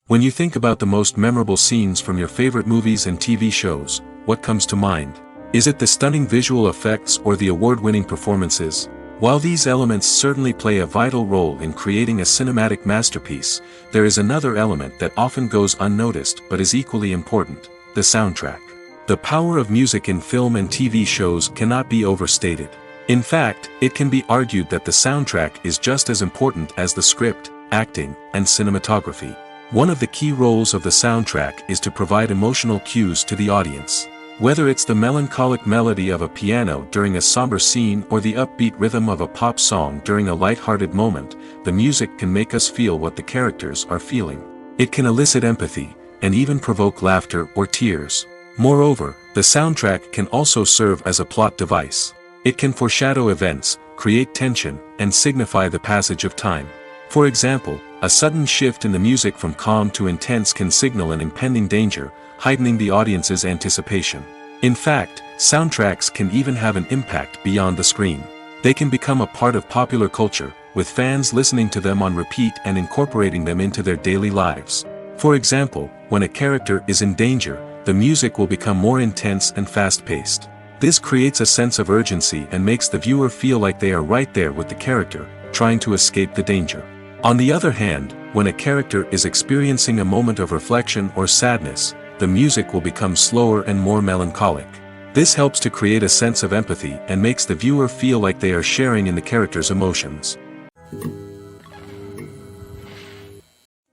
When you think about the most memorable scenes from your favorite movies and TV shows, what comes to mind? Is it the stunning visual effects or the award-winning performances? While these elements certainly play a vital role in creating a cinematic masterpiece, there is another element that often goes unnoticed but is equally important: the soundtrack. The power of music in film and TV shows cannot be overstated. In fact, it can be argued that the soundtrack is just as important as the script, acting, and cinematography. One of the key roles of the soundtrack is to provide emotional cues to the audience. Whether it's the melancholic melody of a piano during a somber scene or the upbeat rhythm of a pop song during a light-hearted moment, the music can make us feel what the characters are feeling. It can elicit empathy, and even provoke laughter or tears. Moreover, the soundtrack can also serve as a plot device. It can foreshadow events, create tension, and signify the passage of time. For example, a sudden shift in the music from calm to intense can signal an impending danger, heightening the audience's anticipation. In fact, soundtracks can even have an impact beyond the screen. They can become a part of popular culture, with fans listening to them on repeat and incorporating them into their daily lives. For example, when a character is in danger, the music will become more intense and fast-paced. This creates a sense of urgency and makes the viewer feel like they are right there with the character, trying to escape the danger. On the other hand, when a character is experiencing a moment of reflection or sadness, the music will become slower and more melancholic. This helps to create a sense of empathy and makes the viewer feel like they are sharing in the character's emotions.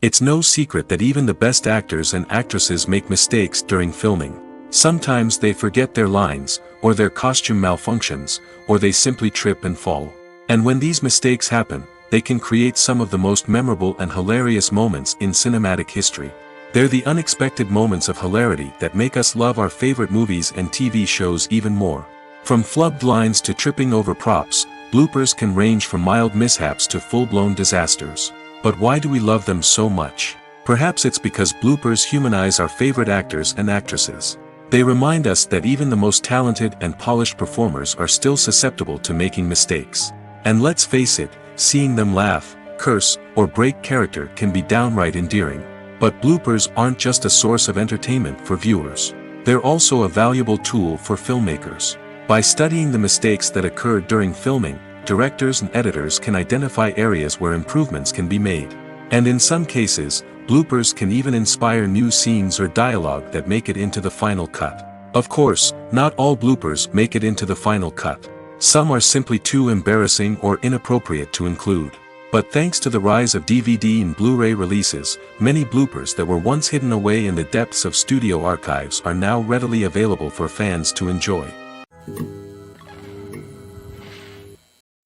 It's no secret that even the best actors and actresses make mistakes during filming. Sometimes they forget their lines, or their costume malfunctions, or they simply trip and fall. And when these mistakes happen, they can create some of the most memorable and hilarious moments in cinematic history. They're the unexpected moments of hilarity that make us love our favorite movies and TV shows even more. From flubbed lines to tripping over props, bloopers can range from mild mishaps to full-blown disasters. But why do we love them so much? Perhaps it's because bloopers humanize our favorite actors and actresses. They remind us that even the most talented and polished performers are still susceptible to making mistakes. And let's face it, seeing them laugh, curse, or break character can be downright endearing. But bloopers aren't just a source of entertainment for viewers. They're also a valuable tool for filmmakers. By studying the mistakes that occurred during filming, directors and editors can identify areas where improvements can be made. And in some cases, bloopers can even inspire new scenes or dialogue that make it into the final cut. Of course, not all bloopers make it into the final cut. Some are simply too embarrassing or inappropriate to include. But thanks to the rise of DVD and Blu-ray releases, many bloopers that were once hidden away in the depths of studio archives are now readily available for fans to enjoy.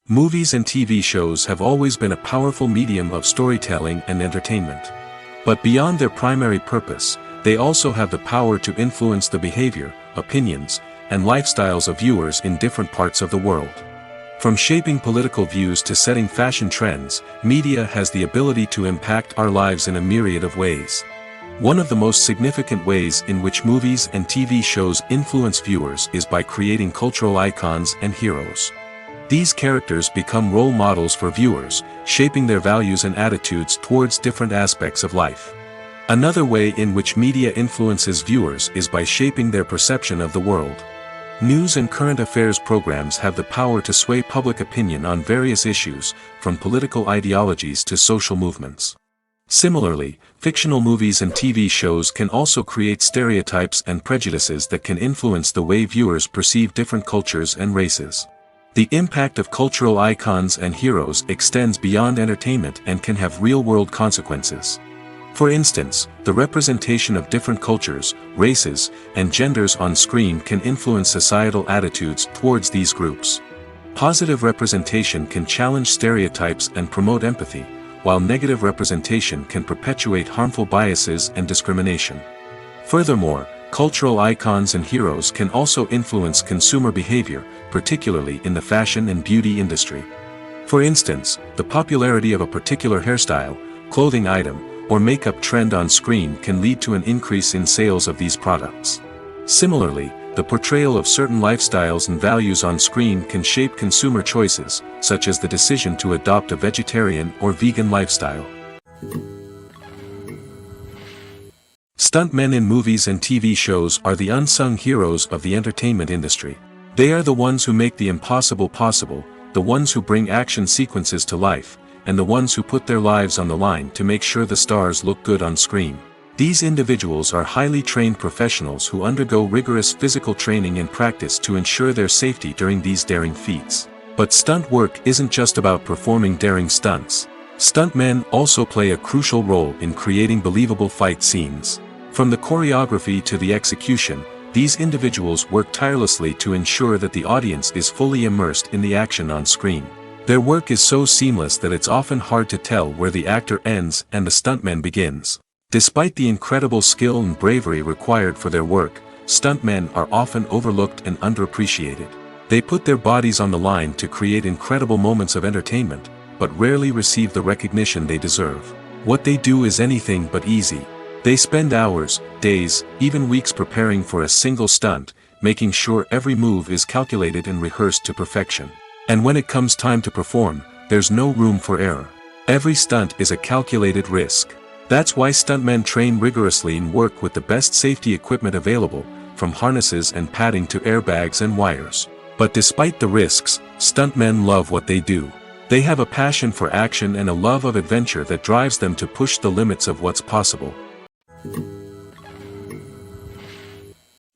Movies and TV shows have always been a powerful medium of storytelling and entertainment. But beyond their primary purpose, they also have the power to influence the behavior, opinions, and lifestyles of viewers in different parts of the world. From shaping political views to setting fashion trends, media has the ability to impact our lives in a myriad of ways. One of the most significant ways in which movies and TV shows influence viewers is by creating cultural icons and heroes. These characters become role models for viewers, shaping their values and attitudes towards different aspects of life. Another way in which media influences viewers is by shaping their perception of the world. News and current affairs programs have the power to sway public opinion on various issues, from political ideologies to social movements. Similarly, fictional movies and TV shows can also create stereotypes and prejudices that can influence the way viewers perceive different cultures and races. The impact of cultural icons and heroes extends beyond entertainment and can have real-world consequences. For instance, the representation of different cultures, races, and genders on screen can influence societal attitudes towards these groups. Positive representation can challenge stereotypes and promote empathy, while negative representation can perpetuate harmful biases and discrimination. Furthermore, cultural icons and heroes can also influence consumer behavior, particularly in the fashion and beauty industry. For instance, the popularity of a particular hairstyle, clothing item, or makeup trend on screen can lead to an increase in sales of these products. Similarly, the portrayal of certain lifestyles and values on screen can shape consumer choices, such as the decision to adopt a vegetarian or vegan lifestyle. Stuntmen in movies and TV shows are the unsung heroes of the entertainment industry. They are the ones who make the impossible possible, the ones who bring action sequences to life, and the ones who put their lives on the line to make sure the stars look good on screen. These individuals are highly trained professionals who undergo rigorous physical training and practice to ensure their safety during these daring feats. But stunt work isn't just about performing daring stunts. Stuntmen also play a crucial role in creating believable fight scenes. From the choreography to the execution, these individuals work tirelessly to ensure that the audience is fully immersed in the action on screen. Their work is so seamless that it's often hard to tell where the actor ends and the stuntman begins. Despite the incredible skill and bravery required for their work, stuntmen are often overlooked and underappreciated. They put their bodies on the line to create incredible moments of entertainment, but rarely receive the recognition they deserve. What they do is anything but easy. They spend hours, days, even weeks preparing for a single stunt, making sure every move is calculated and rehearsed to perfection. And when it comes time to perform, there's no room for error. Every stunt is a calculated risk. That's why stuntmen train rigorously and work with the best safety equipment available, from harnesses and padding to airbags and wires. But despite the risks, stuntmen love what they do. They have a passion for action and a love of adventure that drives them to push the limits of what's possible.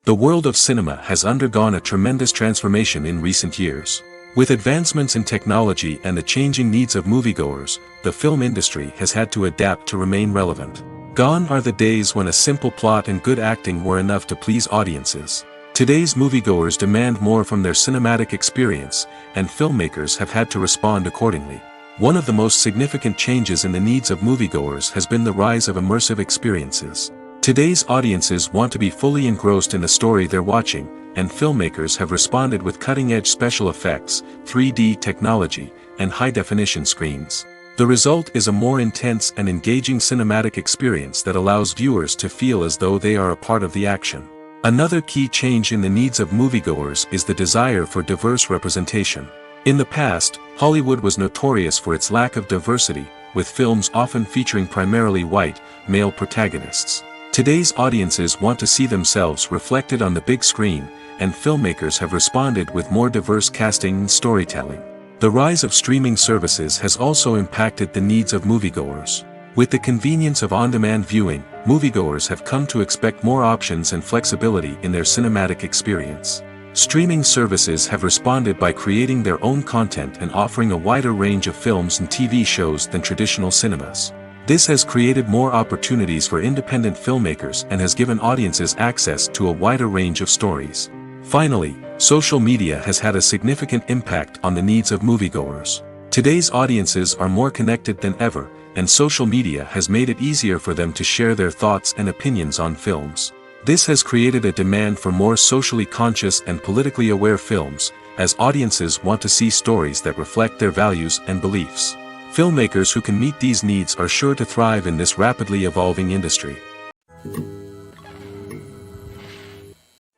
The world of cinema has undergone a tremendous transformation in recent years. With advancements in technology and the changing needs of moviegoers, the film industry has had to adapt to remain relevant. Gone are the days when a simple plot and good acting were enough to please audiences. Today's moviegoers demand more from their cinematic experience, and filmmakers have had to respond accordingly. One of the most significant changes in the needs of moviegoers has been the rise of immersive experiences. Today's audiences want to be fully engrossed in the story they're watching, and filmmakers have responded with cutting-edge special effects, 3D technology, and high-definition screens. The result is a more intense and engaging cinematic experience that allows viewers to feel as though they are a part of the action. Another key change in the needs of moviegoers is the desire for diverse representation. In the past, Hollywood was notorious for its lack of diversity, with films often featuring primarily white, male protagonists. Today's audiences want to see themselves reflected on the big screen, and filmmakers have responded with more diverse casting and storytelling. The rise of streaming services has also impacted the needs of moviegoers. With the convenience of on-demand viewing, moviegoers have come to expect more options and flexibility in their cinematic experience. Streaming services have responded by creating their own content and offering a wider range of films and TV shows than traditional cinemas. This has created more opportunities for independent filmmakers and has given audiences access to a wider range of stories. Finally, social media has had a significant impact on the needs of moviegoers. Today's audiences are more connected than ever, and social media has made it easier for them to share their thoughts and opinions on films. This has created a demand for more socially conscious and politically aware films, as audiences want to see stories that reflect their values and beliefs. Filmmakers who can meet these needs are sure to thrive in this rapidly evolving industry.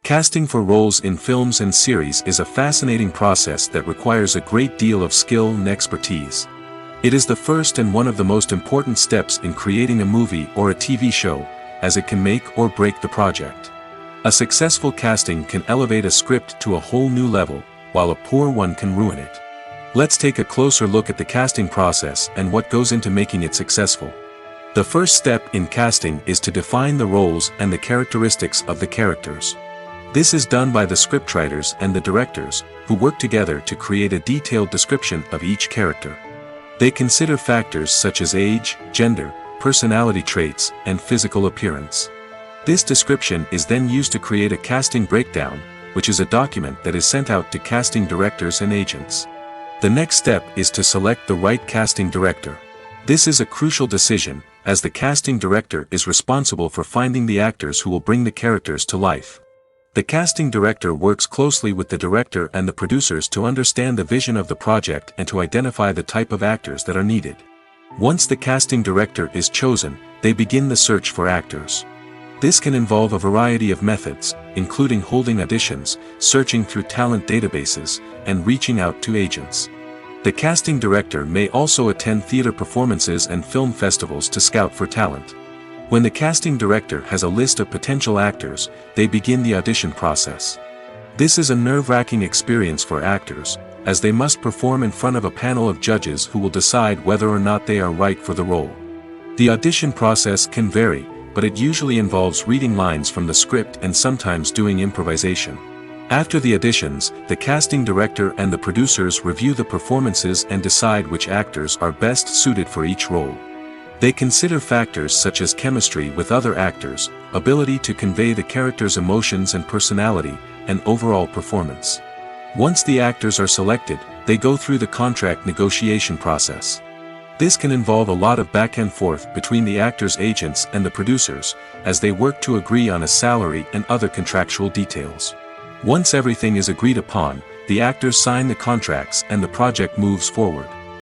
Casting for roles in films and series is a fascinating process that requires a great deal of skill and expertise. It is the first and one of the most important steps in creating a movie or a TV show, as it can make or break the project. A successful casting can elevate a script to a whole new level, while a poor one can ruin it. Let's take a closer look at the casting process and what goes into making it successful. The first step in casting is to define the roles and the characteristics of the characters. This is done by the scriptwriters and the directors, who work together to create a detailed description of each character. They consider factors such as age, gender, personality traits, and physical appearance. This description is then used to create a casting breakdown, which is a document that is sent out to casting directors and agents. The next step is to select the right casting director. This is a crucial decision, as the casting director is responsible for finding the actors who will bring the characters to life. The casting director works closely with the director and the producers to understand the vision of the project and to identify the type of actors that are needed. Once the casting director is chosen, they begin the search for actors. This can involve a variety of methods, including holding auditions, searching through talent databases, and reaching out to agents. The casting director may also attend theater performances and film festivals to scout for talent. When the casting director has a list of potential actors, they begin the audition process. This is a nerve-wracking experience for actors, as they must perform in front of a panel of judges who will decide whether or not they are right for the role. The audition process can vary, but it usually involves reading lines from the script and sometimes doing improvisation. After the auditions, the casting director and the producers review the performances and decide which actors are best suited for each role. They consider factors such as chemistry with other actors, ability to convey the character's emotions and personality, and overall performance. Once the actors are selected, they go through the contract negotiation process. This can involve a lot of back and forth between the actors' agents and the producers, as they work to agree on a salary and other contractual details. Once everything is agreed upon, the actors sign the contracts and the project moves forward.